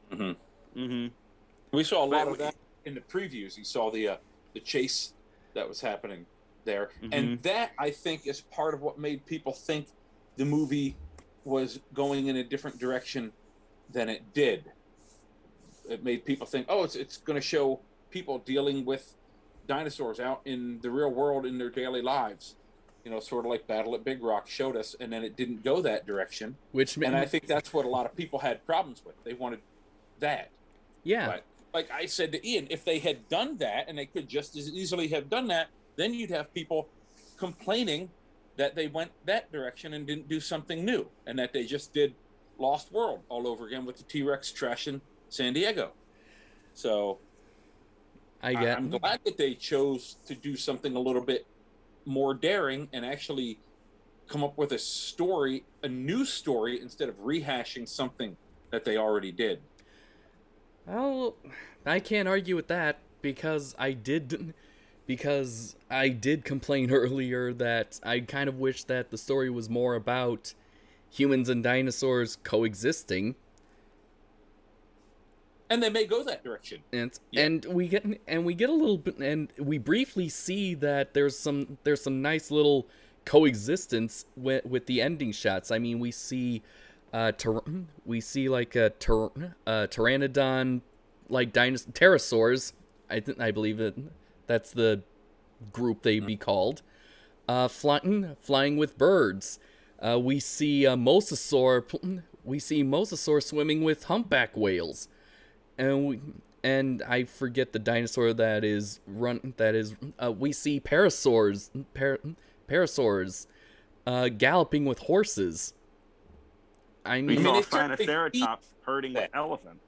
We saw a lot of that in the previews. You saw the chase that was happening there, and that, I think, is part of what made people think the movie was going in a different direction than it did. It made people think, oh, it's going to show people dealing with dinosaurs out in the real world in their daily lives. You know, sort of like Battle at Big Rock showed us, and then it didn't go that direction. And I think that's what a lot of people had problems with. They wanted that. Yeah. But, like I said to Ian, if they had done that, and they could just as easily have done that, then you'd have people complaining that they went that direction and didn't do something new, and that they just did Lost World all over again with the T-Rex trashing San Diego. So I'm glad that they chose to do something a little bit more daring and actually come up with a story, a new story, instead of rehashing something that they already did. Well, I can't argue with that because I did complain earlier that I kind of wish that the story was more about humans and dinosaurs coexisting. And they may go that direction. And we get a little bit, and we briefly see that there's some nice little coexistence with the ending shots. I mean, we see like a pteranodon like pterosaurs. I believe that's the group they'd be called. Flying with birds. We see mosasaur swimming with humpback whales. And I forget the dinosaur that is we see parasaurs galloping with horses. We saw Triceratops herding with elephants.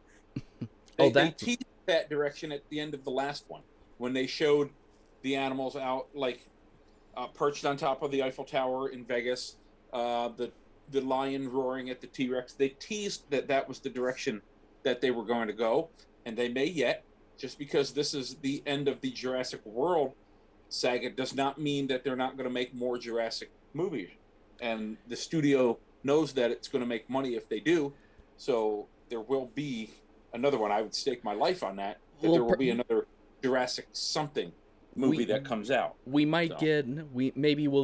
They teased that direction at the end of the last one when they showed the animals out like perched on top of the Eiffel Tower in Vegas, the lion roaring at the T-Rex. They teased that was the direction that they were going to go, and they may yet. Just because this is the end of the Jurassic World saga does not mean that they're not going to make more Jurassic movies. And the studio knows that it's going to make money if they do, so there will be another one. I would stake my life on that there will be another Jurassic something movie that comes out. We'll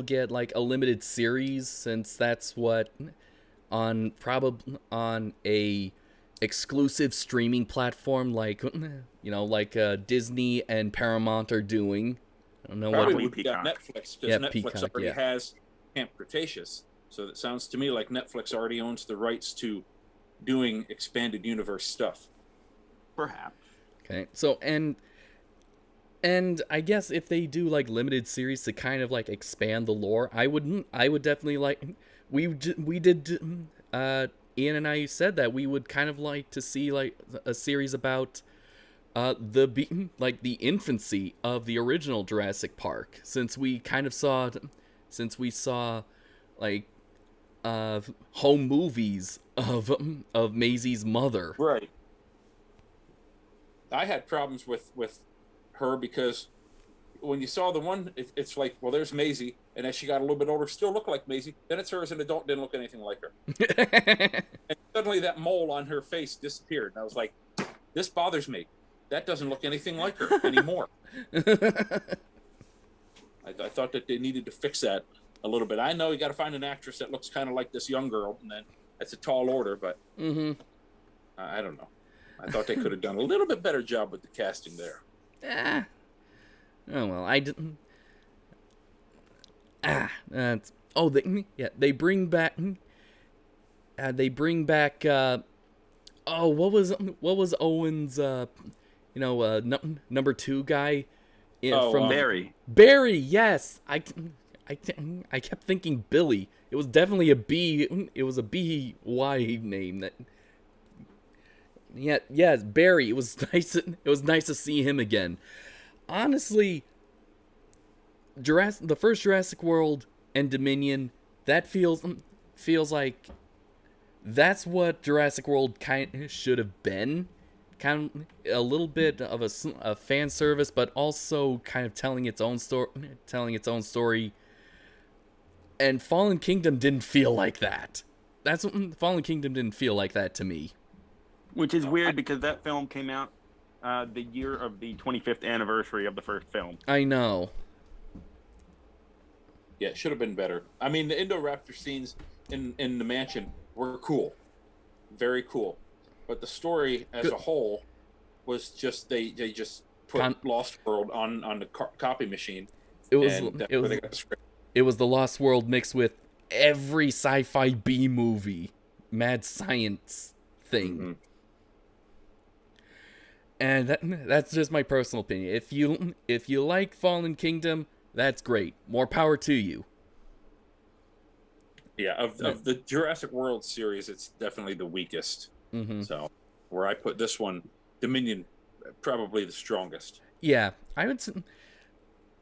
get like a limited series, since that's what on a exclusive streaming platform like Disney and Paramount are doing. I don't know Probably what would be on Netflix, because Netflix already has Camp Cretaceous. So it sounds to me like Netflix already owns the rights to doing expanded universe stuff. Perhaps. Okay. So and I guess if they do like limited series to kind of like expand the lore, I would definitely like. We did. Ian and I said that we would kind of like to see like a series about the infancy of the original Jurassic Park, since we saw like home movies of Maisie's mother. Right. I had problems with her because when you saw the one, it's like, well, there's Maisie, and as she got a little bit older, still looked like Maisie. Then it's her as an adult, didn't look anything like her. And suddenly that mole on her face disappeared, and I was like, this bothers me. That doesn't look anything like her anymore. I thought that they needed to fix that a little bit. I know you got to find an actress that looks kind of like this young girl, and then that's a tall order, but I don't know. I thought they could have done a little bit better job with the casting there. Oh well, I didn't. They bring back. What was Owen's? Number 2 guy. From Barry. Barry, yes. I kept thinking Billy. It was definitely a B. It was a B-Y name that. Yeah, yes, Barry. It was nice. It was nice to see him again. Honestly, the first Jurassic World and Dominion, that feels like that's what Jurassic World kind of should have been. Kind of a little bit of a fan service, but also kind of telling its own story. And Fallen Kingdom didn't feel like that. Fallen Kingdom didn't feel like that to me. Which is weird because that film came out the year of the 25th anniversary of the first film. I know. Yeah, it should have been better. I mean, the Indoraptor scenes in the mansion were cool. Very cool. But the story as a whole was just, they just put Lost World on the copy machine. It was the Lost World mixed with every sci-fi B movie, mad science thing. Mm-hmm. And that's just my personal opinion. If you like Fallen Kingdom, that's great. More power to you. Yeah, of the Jurassic World series, it's definitely the weakest. Mm-hmm. So, where I put this one, Dominion, probably the strongest. Yeah, I would.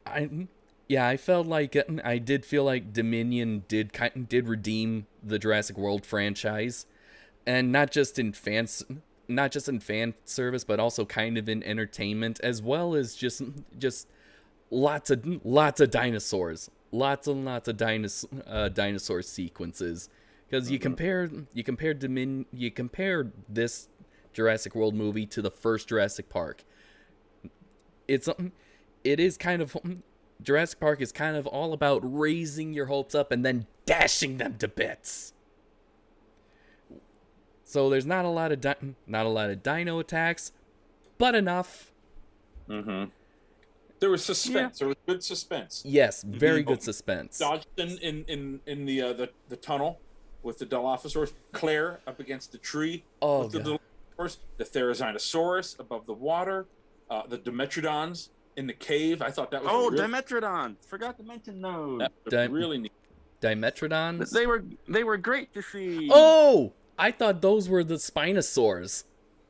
I felt like I did feel like Dominion did redeem the Jurassic World franchise, and not just in fan service, but also kind of in entertainment, as well as just lots of dinosaurs, lots and lots of dinosaur sequences. Because you compare this Jurassic World movie to the first Jurassic Park. It is kind of, Jurassic Park is kind of all about raising your hopes up and then dashing them to bits. So there's not a lot of dino attacks, but enough. Mm-hmm. There was suspense. Yeah. There was good suspense. Yes, very good suspense. Dodged in the tunnel with the Dilophosaurus. Claire up against the tree with the Dilophosaurus. The Therizinosaurus above the water. The Dimetrodons in the cave. I thought that was Dimetrodon. Forgot to mention those. That was really neat. Dimetrodons. They were great to see. Oh, I thought those were the Spinosaurs,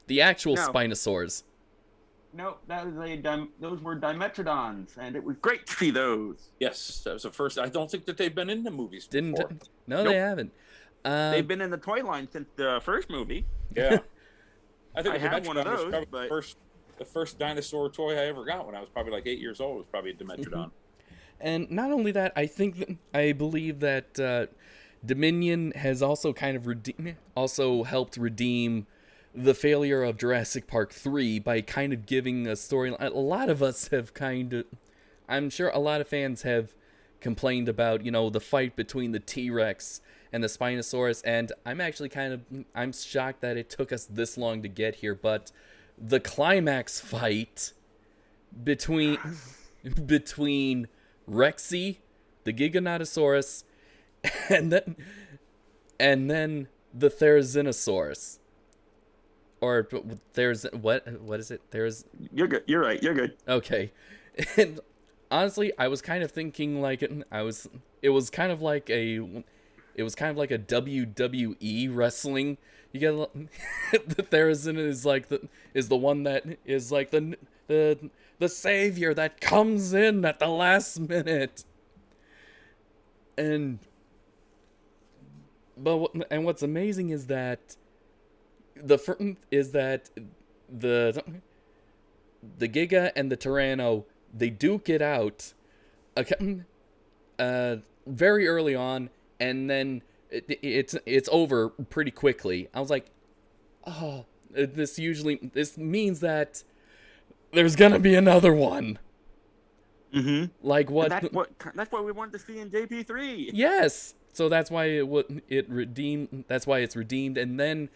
the actual Spinosaurs. No, those were Dimetrodons, and it was great to see those. Yes, that was the first. I don't think that they've been in the movies before. No, they haven't. They've been in the toy line since the first movie. Yeah, I think I had one of those, but the first dinosaur toy I ever got when I was probably like 8 years old was probably a Dimetrodon. And not only that, I believe that Dominion has also kind of helped redeem the failure of Jurassic Park 3 by kind of giving a story. A lot of us have I'm sure a lot of fans have complained about, the fight between the T-Rex and the Spinosaurus, and I'm shocked that it took us this long to get here, but the climax fight between Rexy, the Giganotosaurus, and then the Therizinosaurus. Or there's what is it? You're good. You're right. You're good. Okay. And honestly, I was kind of thinking like it was kind of like a WWE wrestling. You get the Therizin is the one that is like the savior that comes in at the last minute. And what's amazing is that the Giga and the Tyranno, they duke it out very early on, and then it's over pretty quickly. I was like, oh, this means that there's gonna be another one. Mm-hmm. Like what? That's what we wanted to see in JP3. Yes. So that's why it redeemed. That's why it's redeemed, and then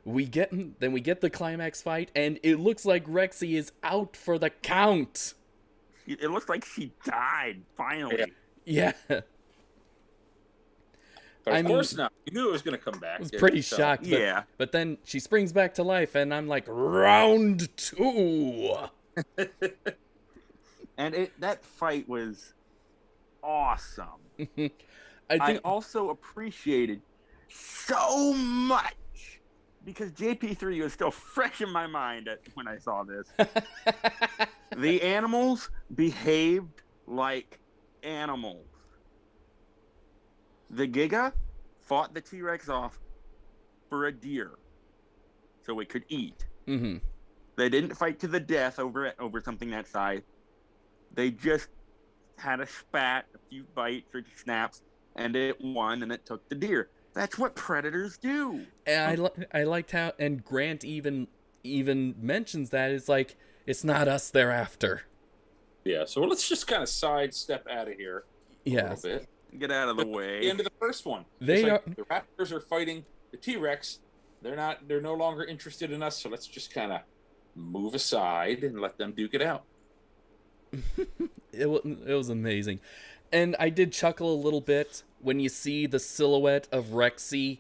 we get the climax fight, and it looks like Rexy is out for the count. It looks like she died finally. Yeah. But of course not. You knew it was going to come back. I was pretty shocked. But then she springs back to life, and I'm like, round 2. And that fight was awesome. I also appreciated so much, because JP3 was still fresh in my mind when I saw this. The animals behaved like animals. The Giga fought the T-Rex off for a deer so it could eat. Mm-hmm. They didn't fight to the death over something that size. They just had a spat, a few bites or snaps, and it won, and it took the deer. That's what predators do. And I liked how, and Grant even mentions that it's like, it's not us they're after. Yeah, so let's just kind of sidestep out of here a little bit. Get out of the way. The end of the first one. The Raptors are fighting the T-Rex. They're no longer interested in us, so let's just kind of move aside and let them duke it out. It was amazing. And I did chuckle a little bit when you see the silhouette of Rexy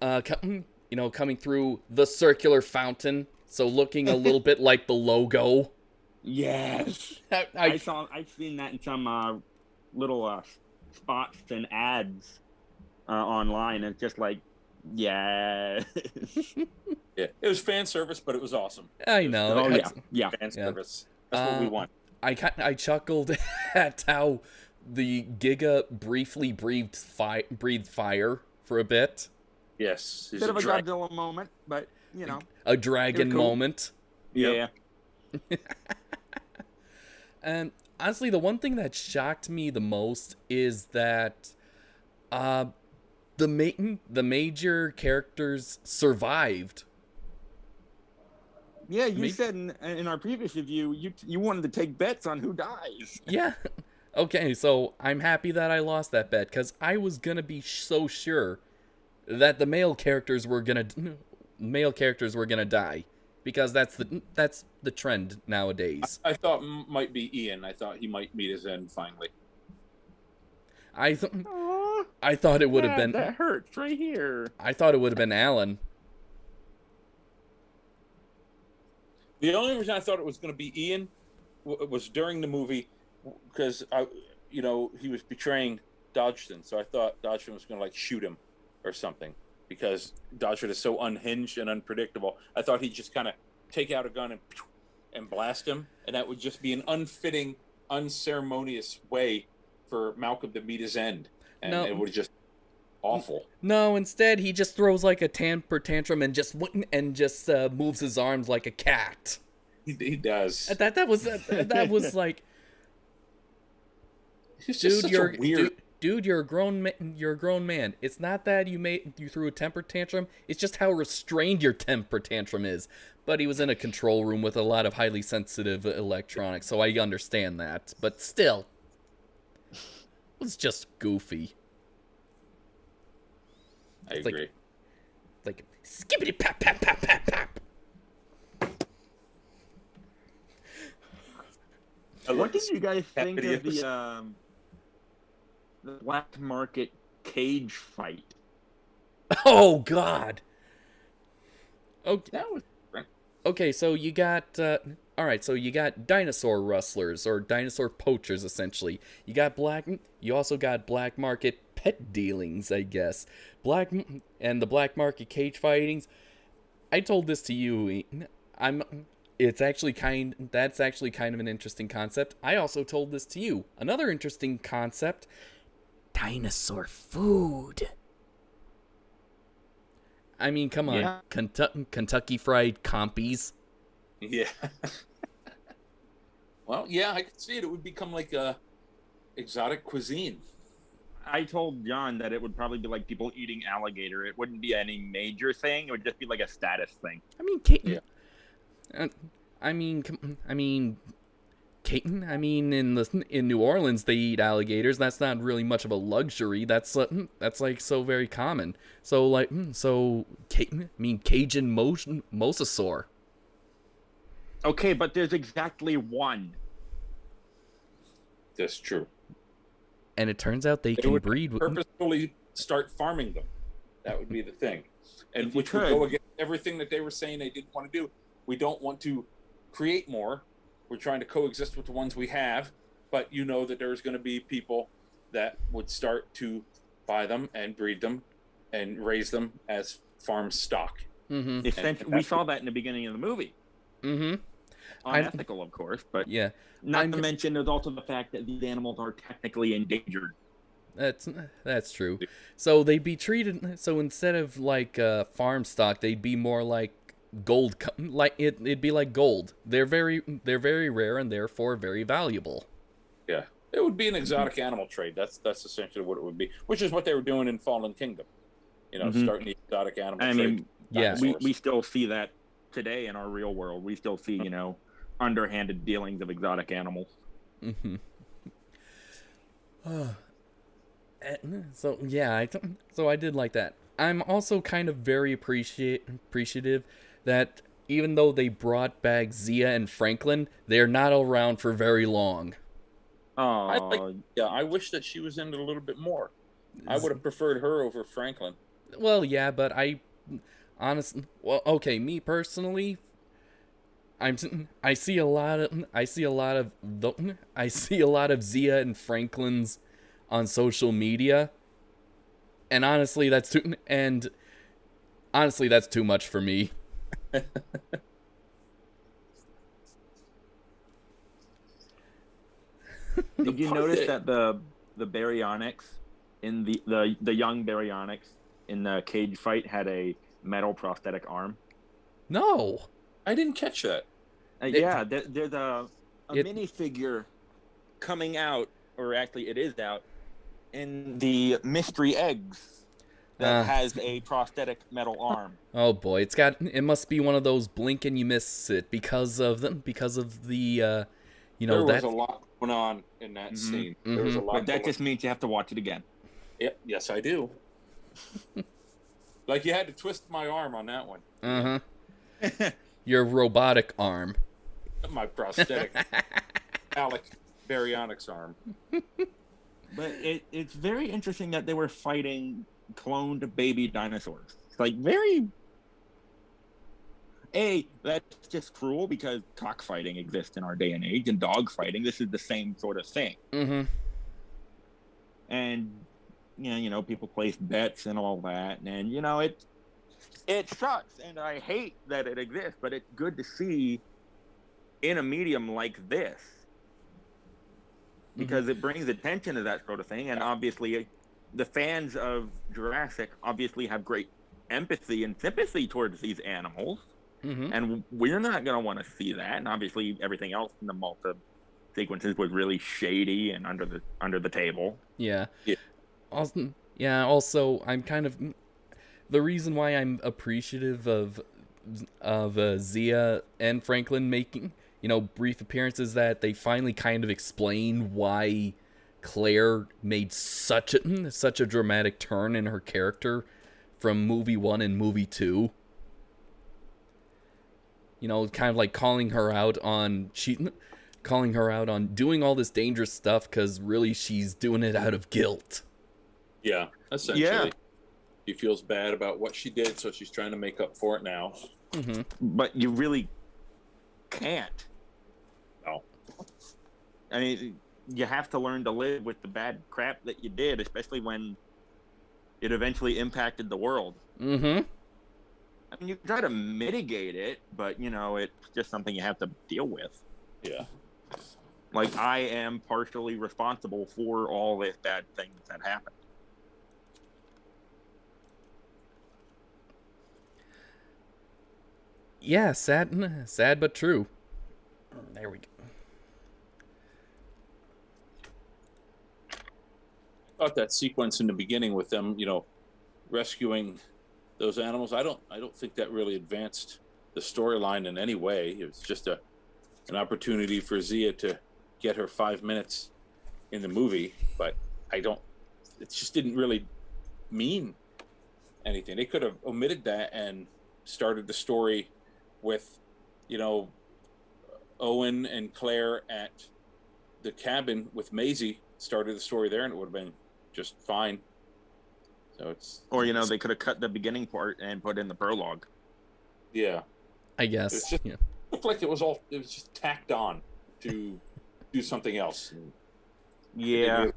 coming through the circular fountain, so looking a little bit like the logo. Yes. I've seen that in some little spots and ads online, and it's just like, yeah. Yeah, it was fan service, but it was awesome. I know. Oh yeah. Fan service. That's what we want. I chuckled at how the Giga briefly breathed fire for a bit. Yes. Bit of a Godzilla moment, but you know, A dragon cool. moment. Yeah. And honestly, the one thing that shocked me the most is that the major characters survived. Yeah, you said in our previous review you wanted to take bets on who dies. Yeah. Okay, so I'm happy that I lost that bet, because I was gonna be so sure that the male characters were gonna die, because that's the trend nowadays. I thought might be Ian. I thought he might meet his end finally. I thought it would have been. That hurts right here. I thought it would have been Alan. The only reason I thought it was going to be Ian was during the movie, because he was betraying Dodgson, so I thought Dodgson was going to like shoot him or something, because Dodgson is so unhinged and unpredictable. I thought he'd just kind of take out a gun and blast him, and that would just be an unfitting, unceremonious way for Malcolm to meet his end, and it would just awful. No, instead he just throws like a temper tantrum and just moves his arms like a cat. He does. That was like, He's just such a weird. Dude, you're a grown man. It's not that you threw a temper tantrum. It's just how restrained your temper tantrum is. But he was in a control room with a lot of highly sensitive electronics, so I understand that. But still, it was just goofy. I agree. Like skippity pap pap pap pap pap. What did you guys think of the black market cage fight? Oh God. Okay. That was Okay, so you got all right. So you got dinosaur rustlers or dinosaur poachers, essentially. You also got black market pet dealings, I guess. The black market cage fightings. I told this to you. That's actually kind of an interesting concept. I also told this to you. Another interesting concept: dinosaur food. I mean, come on, Yeah. Kentucky Fried Compies. Yeah. Well, yeah, I could see it. It would become like a exotic cuisine. I told John that it would probably be like people eating alligator. It wouldn't be any major thing. It would just be like a status thing. I mean, in New Orleans they eat alligators. That's not really much of a luxury. That's like so very common. Cajun mosasaur. Okay, but there's exactly one. That's true. And it turns out they can would breed. Purposefully start farming them. That would be the thing, and which would could. go against everything that they were saying they didn't want to do. We don't want to create more. We're trying to coexist with the ones we have, but you know that there's going to be people that would start to buy them and breed them and raise them as farm stock. Mm-hmm. Essentially, we saw that in the beginning of the movie. Mm-hmm. Unethical, of course, but Yeah. not to mention there's also the fact that these animals are technically endangered. That's true. So they'd be treated. So instead of like farm stock, they'd be more like gold. It'd be like gold. They're very rare and therefore very valuable. Yeah, it would be an exotic animal trade. That's essentially what it would be, which is what they were doing in Fallen Kingdom. Starting the exotic animal trade. I mean, yeah, we still see that today in our real world. We still see underhanded dealings of exotic animals. Mm-hmm. So yeah, I did like that. I'm also kind of very appreciative that even though they brought back Zia and Franklin, they're not around for very long. Oh, I wish that she was in it a little bit more. I would have preferred her over Franklin. Well, yeah, but me personally, I see a lot of Zia and Franklin's on social media, And honestly, that's too much for me. Did you notice that the baryonyx in the young baryonyx in the cage fight had a metal prosthetic arm? No. I didn't catch that. There's a minifigure coming out, or actually it is out, in the Mystery Eggs that has a prosthetic metal arm. Oh boy, it must be one of those blink and you miss it because of the there was a lot going on in that scene. There was a lot. But that just means you have to watch it again. Yes, I do. Like you had to twist my arm on that one. Your robotic arm. My prosthetic Alec baryonyx arm. But it's very interesting that they were fighting cloned baby dinosaurs. It's like that's just cruel because cockfighting exists in our day and age, and dog fighting. This is the same sort of thing. And people place bets and all that, and it sucks, and I hate that it exists. But it's good to see in a medium like this because it brings attention to that sort of thing, and obviously the fans of Jurassic obviously have great empathy and sympathy towards these animals. And we're not going to want to see that. And obviously everything else in the Malta sequences was really shady and under the table. Yeah. Also, I'm kind of the reason why I'm appreciative of Zia and Franklin making, brief appearances that they finally kind of explain why Claire made such a dramatic turn in her character from movie 1 and movie 2. Kind of like calling her out on doing all this dangerous stuff because really she's doing it out of guilt. Yeah, essentially. She feels bad about what she did, so she's trying to make up for it now. But you really can't. No. I mean, you have to learn to live with the bad crap that you did, especially when it eventually impacted the world. I mean, you try to mitigate it, but, it's just something you have to deal with. Yeah. Like, I am partially responsible for all the bad things that happened. Yeah, sad but true. There we go. I thought that sequence in the beginning with them, rescuing those animals, I don't think that really advanced the storyline in any way. It was just an opportunity for Zia to get her 5 minutes in the movie, but it just didn't really mean anything. They could have omitted that and started the story with, Owen and Claire at the cabin with Maisie, started the story there, and it would have been just fine. So they could have cut the beginning part and put in the prologue. Yeah, I guess. It looked like it was just tacked on to do something else. Yeah,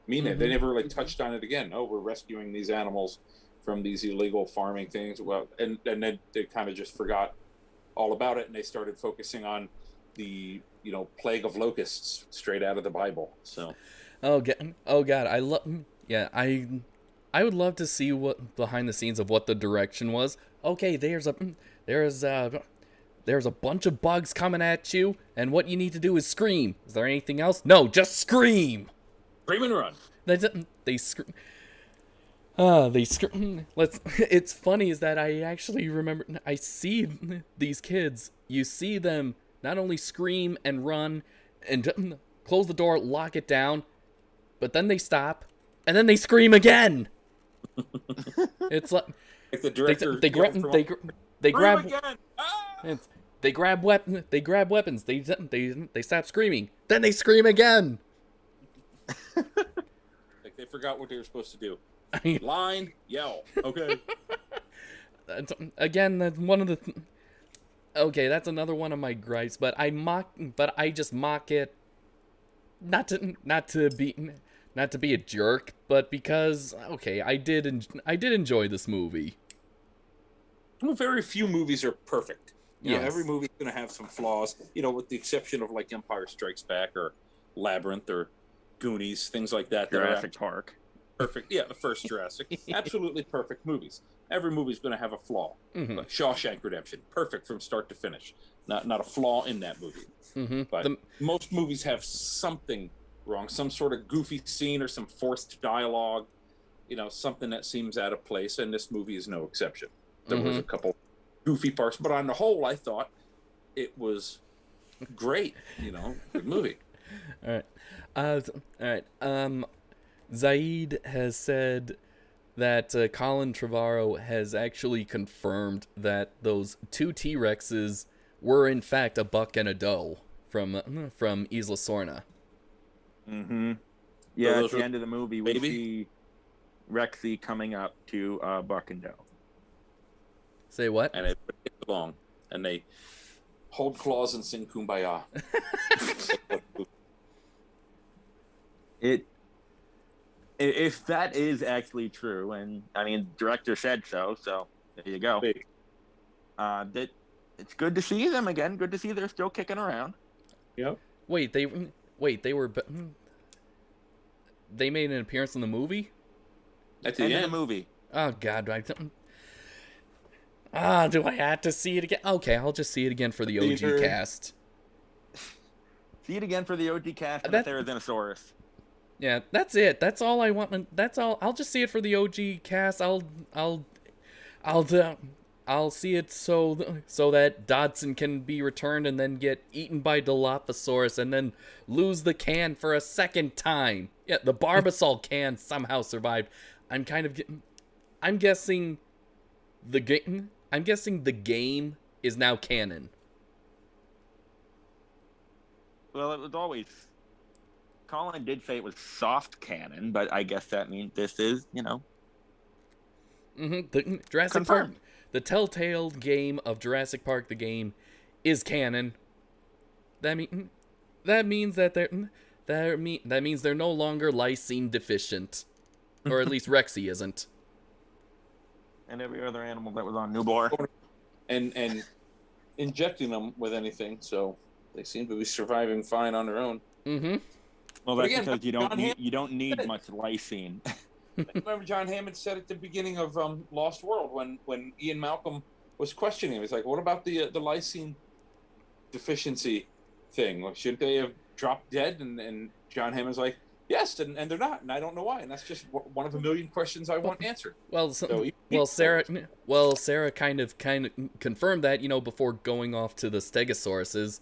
they never really touched on it again. Oh, we're rescuing these animals from these illegal farming things. Well, and then they kind of just forgot all about it, and they started focusing on the plague of locusts straight out of the Bible. So, oh god, I would love to see what behind the scenes of what the direction was. Okay, there's a bunch of bugs coming at you, and what you need to do is scream. Is there anything else? No, just scream. Scream and run. They scream. It's funny is that I actually remember. I see these kids. You see them not only scream and run and close the door, lock it down, but then they stop and then they scream again. It's like the director. They grab weapons. They stop screaming. Then they scream again. Like they forgot what they were supposed to do. Line, yell. Okay. Again, that's one of the. Okay, that's another one of my gripes. But I just mock it. Not not to be a jerk, but because okay, I did enjoy this movie. Well, very few movies are perfect. You know, Yes. every movie's going to have some flaws, you know, with the exception of like Empire Strikes Back or Labyrinth or Goonies, things like that. Jurassic Park. Perfect. Yeah, the first Jurassic. Absolutely perfect movies. Every movie's going to have a flaw. Mm-hmm. Like Shawshank Redemption, perfect from start to finish. Not a flaw in that movie. Mm-hmm. But most movies have something wrong, some sort of goofy scene or some forced dialogue, you know, something that seems out of place, and this movie is no exception. There was a couple goofy parts, but on the whole, I thought it was great. You know, good movie. All right. Zaid has said that Colin Trevorrow has actually confirmed that those 2 T-Rexes were in fact a buck and a doe from Isla Sorna. Mm-hmm. Yeah, So at the end of the movie, we see Rexy coming up to buck and doe. Say what? And it gets along, and they hold claws and sing Kumbaya. If that is actually true, and I mean, the director said so, so there you go. It's good to see them again. Good to see they're still kicking around. Yep. Wait, they made an appearance in the movie? At the End end of the movie. Oh God, do I have to see it again? Okay, I'll just see it again for the OG cast. See it again for the OG cast and the Therizinosaurus. Yeah, that's it. That's all I want. That's all. I'll just see it for the OG cast. I'll see it so that Dodson can be returned and then get eaten by Dilophosaurus and then lose the can for a second time. Yeah, the Barbasol can somehow survived. I'm guessing the game is now canon. Well, it was always. Colin did say it was soft canon, but I guess that means this is, you know. Mm-hmm. The Jurassic Park, the Telltale game of Jurassic Park, the game, is canon. That means that they're no longer lysine deficient, or at least Rexy isn't. And every other animal that was on Newbor. and injecting them with anything, so they seem to be surviving fine on their own. Mm-hmm. Well, that's because you don't need much lysine. Remember John Hammond said at the beginning of Lost World when Ian Malcolm was questioning him, he's like, "What about the lysine deficiency thing? Like, shouldn't they have dropped dead?" And John Hammond's like, "Yes, and they're not, and I don't know why." And that's just one of a million questions I want answered. Sarah kind of confirmed that, you know, before going off to the Stegosauruses,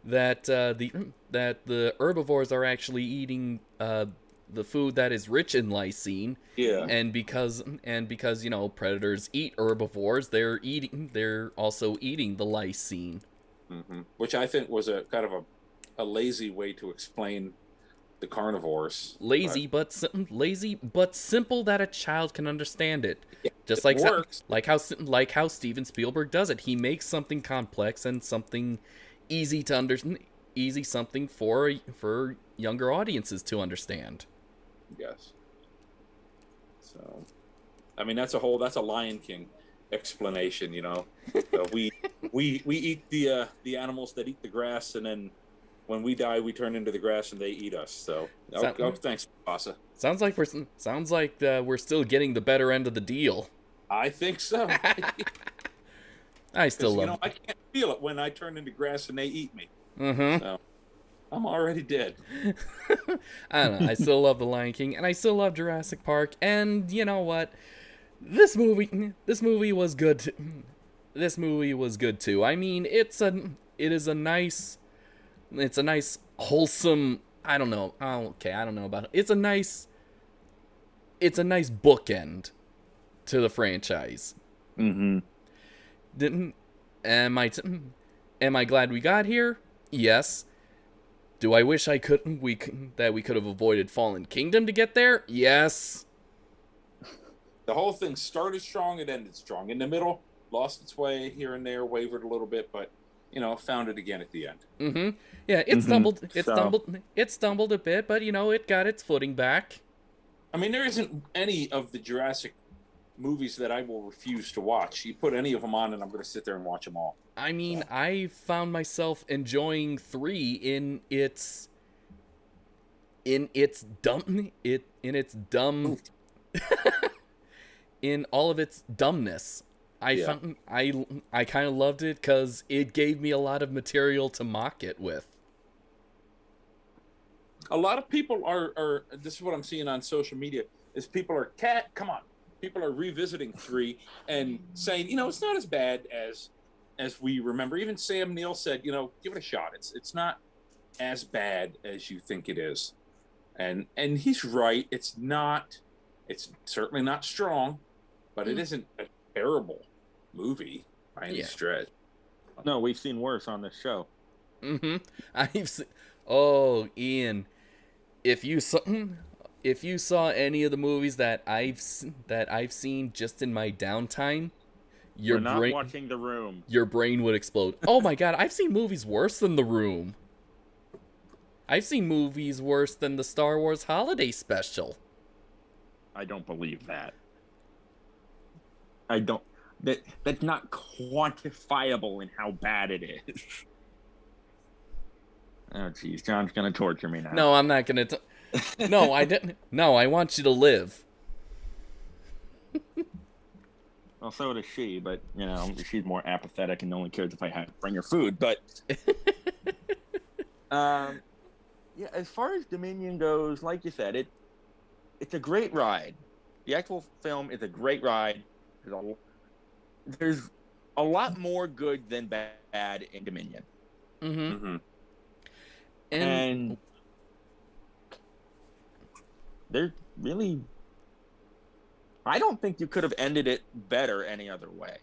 that the herbivores are actually eating the food that is rich in lysine. Yeah. And because you know, predators eat herbivores, they're also eating the lysine. Mm-hmm. Which I think was a kind of a lazy way to explain the carnivores. Lazy but simple that a child can understand it. Yeah, just it works. like how Steven Spielberg does it. He makes something complex and something easy to understand, something for younger audiences to understand. Yes. So, I mean, that's a Lion King explanation, you know. We eat the animals that eat the grass, and then when we die, we turn into the grass and they eat us. So, thanks, Pasa. Sounds like we're still getting the better end of the deal. I think so. I still love. You know, I can't feel it when I turn into grass and they eat me. Mm-hmm. So, I'm already dead. I don't know. I still love The Lion King, and I still love Jurassic Park. And you know what? This movie was good. This movie was good too. I mean, it's a nice wholesome. I don't know. Oh, okay, I don't know about it. It's a nice bookend to the franchise. Mm-hmm. Am I glad we got here? Yes. Do I wish we could have avoided Fallen Kingdom to get there? Yes. The whole thing started strong and ended strong. In the middle, lost its way here and there, wavered a little bit, but found it again at the end. Mm-hmm. Yeah, it stumbled a bit, but it got its footing back. I mean, there isn't any of the Jurassic movies that I will refuse to watch. You put any of them on, and I'm going to sit there and watch them all. I mean, I found myself enjoying 3 in its dumb in all of its dumbness. I kind of loved it because it gave me a lot of material to mock it with. A lot of people are this is what I'm seeing on social media, is people are people are revisiting 3 and saying, it's not as bad as we remember. Even Sam Neill said, give it a shot. It's not as bad as you think it is. And he's right. It's certainly not strong, but it isn't a terrible movie by any stretch. No, we've seen worse on this show. Mm-hmm. Ian, if you saw any of the movies that I've seen just in my downtime, We're not watching The Room. Your brain would explode. Oh my god, I've seen movies worse than The Room. I've seen movies worse than the Star Wars Holiday Special. I don't believe that. I don't. That's not quantifiable in how bad it is. Oh, jeez. John's going to torture me now. No, I'm not going to. No, I didn't. No, I want you to live. Well, so does she, but, she's more apathetic and only cares if I have to bring her food. But, yeah, as far as Dominion goes, like you said, it's a great ride. The actual film is a great ride. There's a lot more good than bad in Dominion. Mm-hmm. And there's really... I don't think you could have ended it better any other way.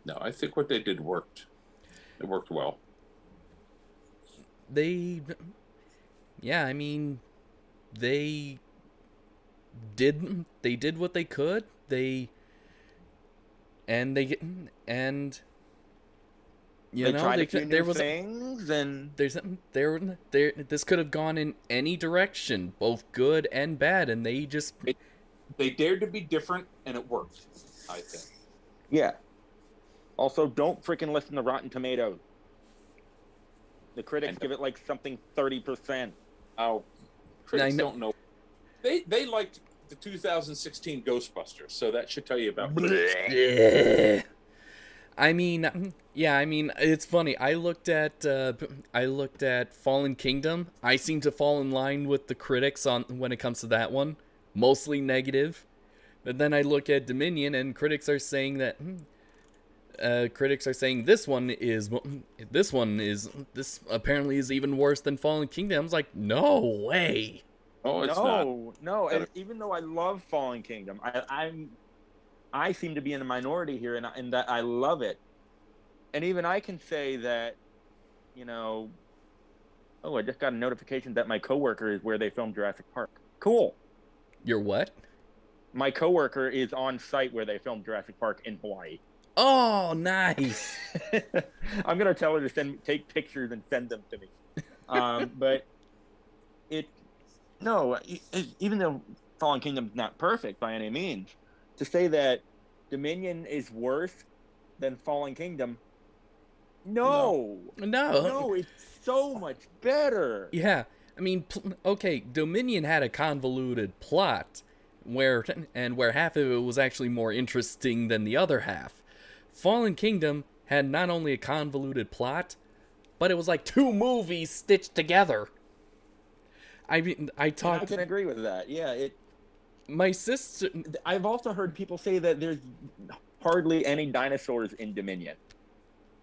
No, I think what they did worked. It worked well. They did what they could. They tried a few new things, and this could have gone in any direction, both good and bad, and they just they dared to be different, and it worked, I think. Yeah. Also, don't freaking listen to Rotten Tomatoes. The critics give it like something 30%. Oh, critics don't know. They liked the 2016 Ghostbusters, so that should tell you about. I mean, it's funny. I looked at Fallen Kingdom. I seem to fall in line with the critics when it comes to that one, mostly negative. But then I look at Dominion, and critics are saying that this apparently is even worse than Fallen Kingdom. I was like, no way. Oh, it's not. No. And even though I love Fallen Kingdom, I seem to be in the minority here, in that I love it. And even I can say that, I just got a notification that my coworker is where they filmed Jurassic Park. Cool. Your what? My coworker is on site where they filmed Jurassic Park in Hawaii. Oh, nice. I'm going to tell her to take pictures and send them to me. But even though Fallen Kingdom's not perfect by any means, to say that Dominion is worse than Fallen Kingdom, no, it's so much better. Yeah, I mean, okay, Dominion had a convoluted plot where half of it was actually more interesting than the other half. Fallen Kingdom had not only a convoluted plot, but it was like 2 movies stitched together. I mean, I can agree with that. Yeah, my sister... I've also heard people say that there's hardly any dinosaurs in Dominion.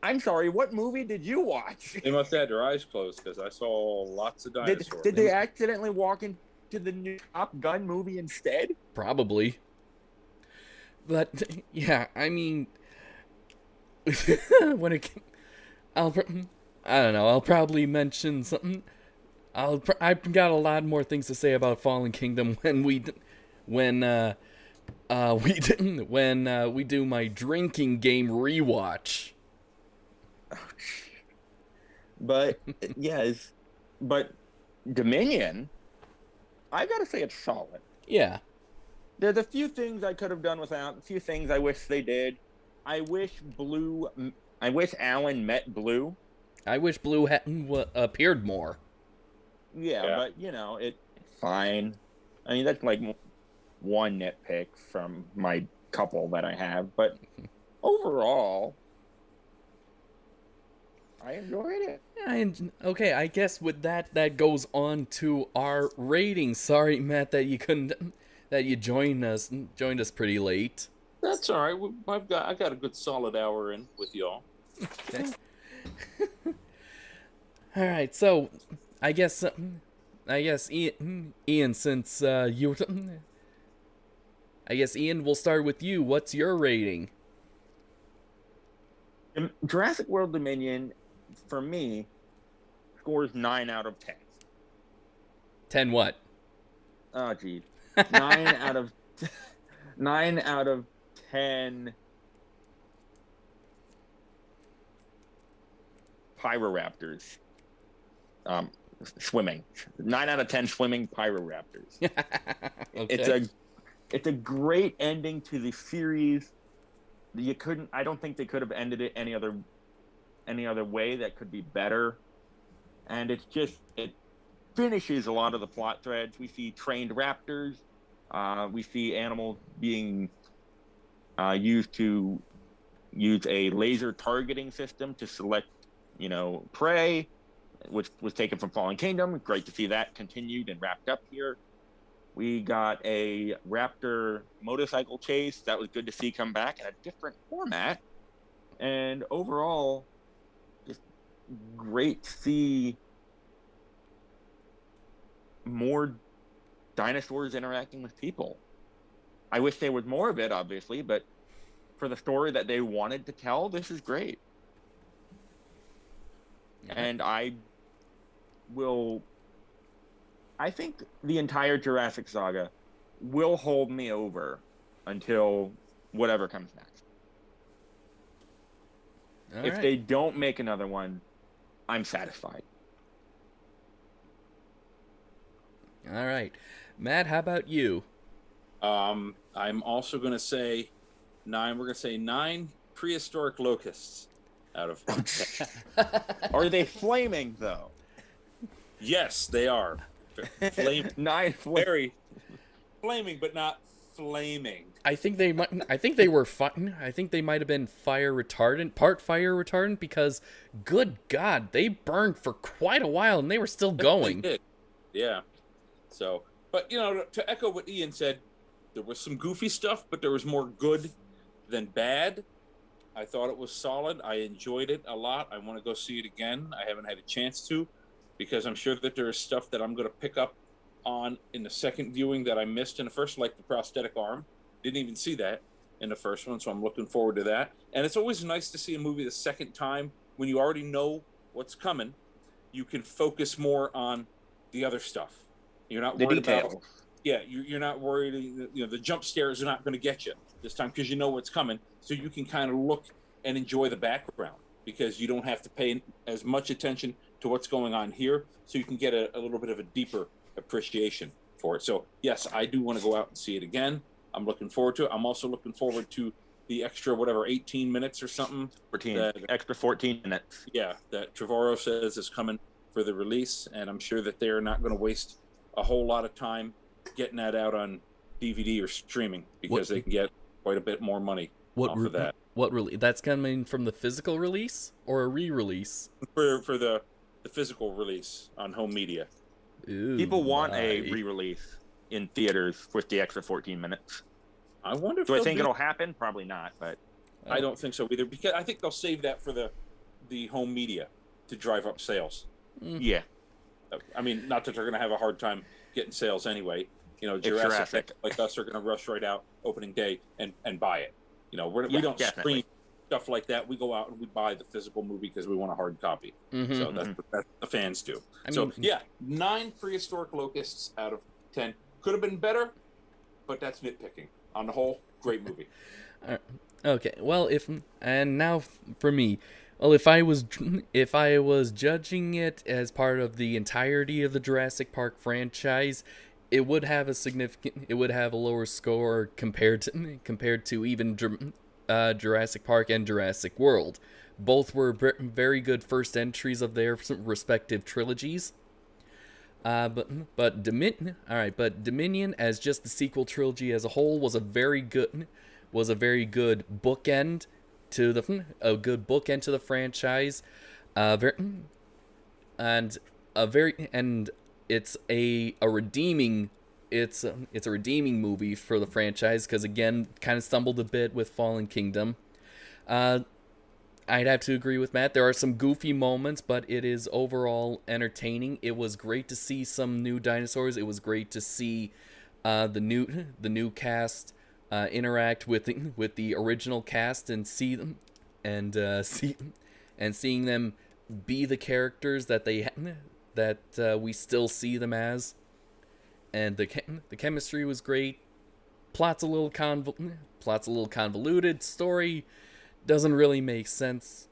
I'm sorry, what movie did you watch? They must have had their eyes closed, because I saw lots of dinosaurs. Did they accidentally walk into the new Top Gun movie instead? Probably. But, yeah, I mean... I don't know, I'll probably mention something... I've got a lot more things to say about Fallen Kingdom when we do my drinking game rewatch. But yes, but Dominion, I gotta say it's solid. Yeah. There's a few things I could have done without, a few things I wish they did. I wish Alan met Blue. I wish Blue appeared more. Yeah, but it's fine. I mean, that's like one nitpick from my couple that I have, but overall, I enjoyed it. Okay, I guess with that goes on to our rating. Sorry, Matt, that you joined us pretty late. That's all right. I got a good solid hour in with y'all. Okay. All right, so I guess Ian, since you, I guess Ian, we'll start with you. What's your rating? Jurassic World Dominion, for me, scores 9 out of 10. 10 what? Oh, geez. 9 out of 10 Pyroraptors. Swimming. 9 out of 10 swimming Pyroraptors. Okay. It's a great ending to the series. I don't think they could have ended it any other way that could be better. And it finishes a lot of the plot threads. We see trained raptors. We see animals being used to use a laser targeting system to select, prey, which was taken from Fallen Kingdom. Great to see that continued and wrapped up here. We got a raptor motorcycle chase. That was good to see come back in a different format. And overall, just great to see more dinosaurs interacting with people. I wish there was more of it, obviously, but for the story that they wanted to tell, this is great. Yeah. And I think the entire Jurassic saga will hold me over until whatever comes next. If they don't make another one, I'm satisfied. All right. Matt, how about you? I'm also going to say 9. We're going to say 9 prehistoric locusts out of 10. Are they flaming, though? Yes, they are. Very flaming, but not flaming. I think they might. I think they were fun. I think they might have been part fire retardant, because, good God, they burned for quite a while and they were still going. They did. Yeah. So, but to echo what Ian said, there was some goofy stuff, but there was more good than bad. I thought it was solid. I enjoyed it a lot. I want to go see it again. I haven't had a chance to, because I'm sure that there is stuff that I'm going to pick up on in the second viewing that I missed in the first, like the prosthetic arm. Didn't even see that in the first one, so I'm looking forward to that. And it's always nice to see a movie the second time when you already know what's coming. You can focus more on the other stuff. You're not worried about. Yeah, you're not worried. The jump scares are not going to get you this time, because you know what's coming. So you can kind of look and enjoy the background, because you don't have to pay as much attention to what's going on here. So you can get a little bit of a deeper appreciation for it. So yes, I do want to go out and see it again. I'm looking forward to it. I'm also looking forward to the extra 18 minutes or something. 14. Extra 14 minutes. Yeah, that Trevorrow says is coming for the release, and I'm sure that they're not going to waste a whole lot of time getting that out on DVD or streaming, because they can get quite a bit more money off of that. What really? That's coming from the physical release or a re-release? For the physical release on home media. Ooh, people want a re-release in theaters with the extra 14 minutes. I wonder if do I think it'll happen? Probably not, but I don't think so either, because I think they'll save that for the home media to drive up sales. Yeah. I mean, not that they're going to have a hard time getting sales anyway. Jurassic like us are going to rush right out opening day and buy it. We don't definitely stream stuff like that. We go out and we buy the physical movie because we want a hard copy. So that's what the fans do. I mean, 9 prehistoric locusts out of 10. Could have been better, but that's nitpicking. On the whole, great movie. Okay, well, now for me, Well, if I was judging it as part of the entirety of the Jurassic Park franchise, it would have a lower score compared to even Jurassic Park and Jurassic World. Both were very good first entries of their respective trilogies. But Dominion as just the sequel trilogy as a whole was a very good bookend to the franchise, and it's a redeeming movie for the franchise because again kind of stumbled a bit with Fallen Kingdom. I'd have to agree with Matt. There are some goofy moments, but it is overall entertaining. It was great to see some new dinosaurs. It was great to see the new cast interact with the original cast and see them seeing them be the characters that we still see them as. And the chemistry was great. Plot's a little convoluted. Story doesn't really make sense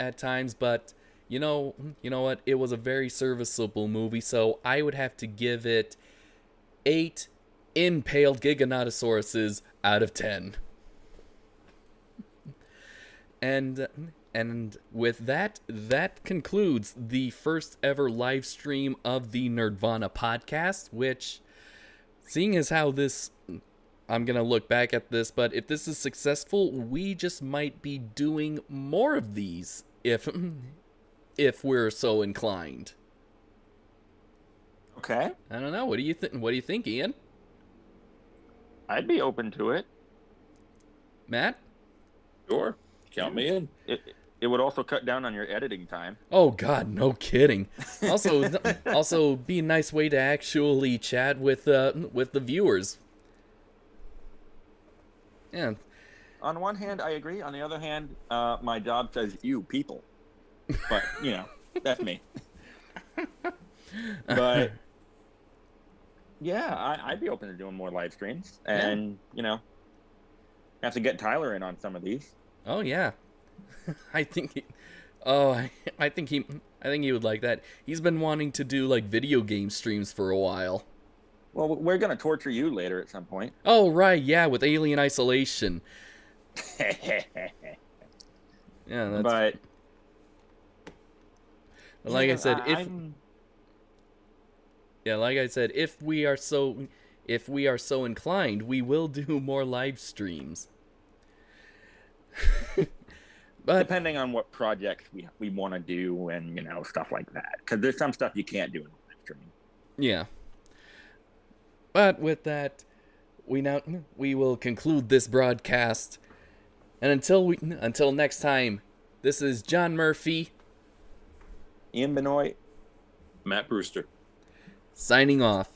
at times, but you know what? It was a very serviceable movie, so I would have to give it 8 impaled Giganotosauruses out of 10. And with that concludes the first ever live stream of the Nerdvana podcast, which, seeing as how this, I'm going to look back at this, but if this is successful, we just might be doing more of these if we're so inclined. Okay. I don't know. What do you think, Ian? I'd be open to it. Matt? Sure. Count me in. It would also cut down on your editing time. Oh God, no kidding. Also be a nice way to actually chat with the viewers. Yeah. On one hand, I agree. On the other hand, my job says you people. But, that's me. But, yeah, I'd be open to doing more live streams. And, have to get Tyler in on some of these. Oh, yeah. I think he would like that. He's been wanting to do, like, video game streams for a while. Well, we're going to torture you later at some point. Oh, right, yeah, with Alien Isolation. Yeah, that's... But like I said, if we are so inclined, we will do more live streams. But depending on what projects we want to do and, stuff like that. Because there's some stuff you can't do in a live stream. Yeah. But with that, we will conclude this broadcast. And until next time, this is John Murphy, Ian Benoit, Matt Brewster, signing off.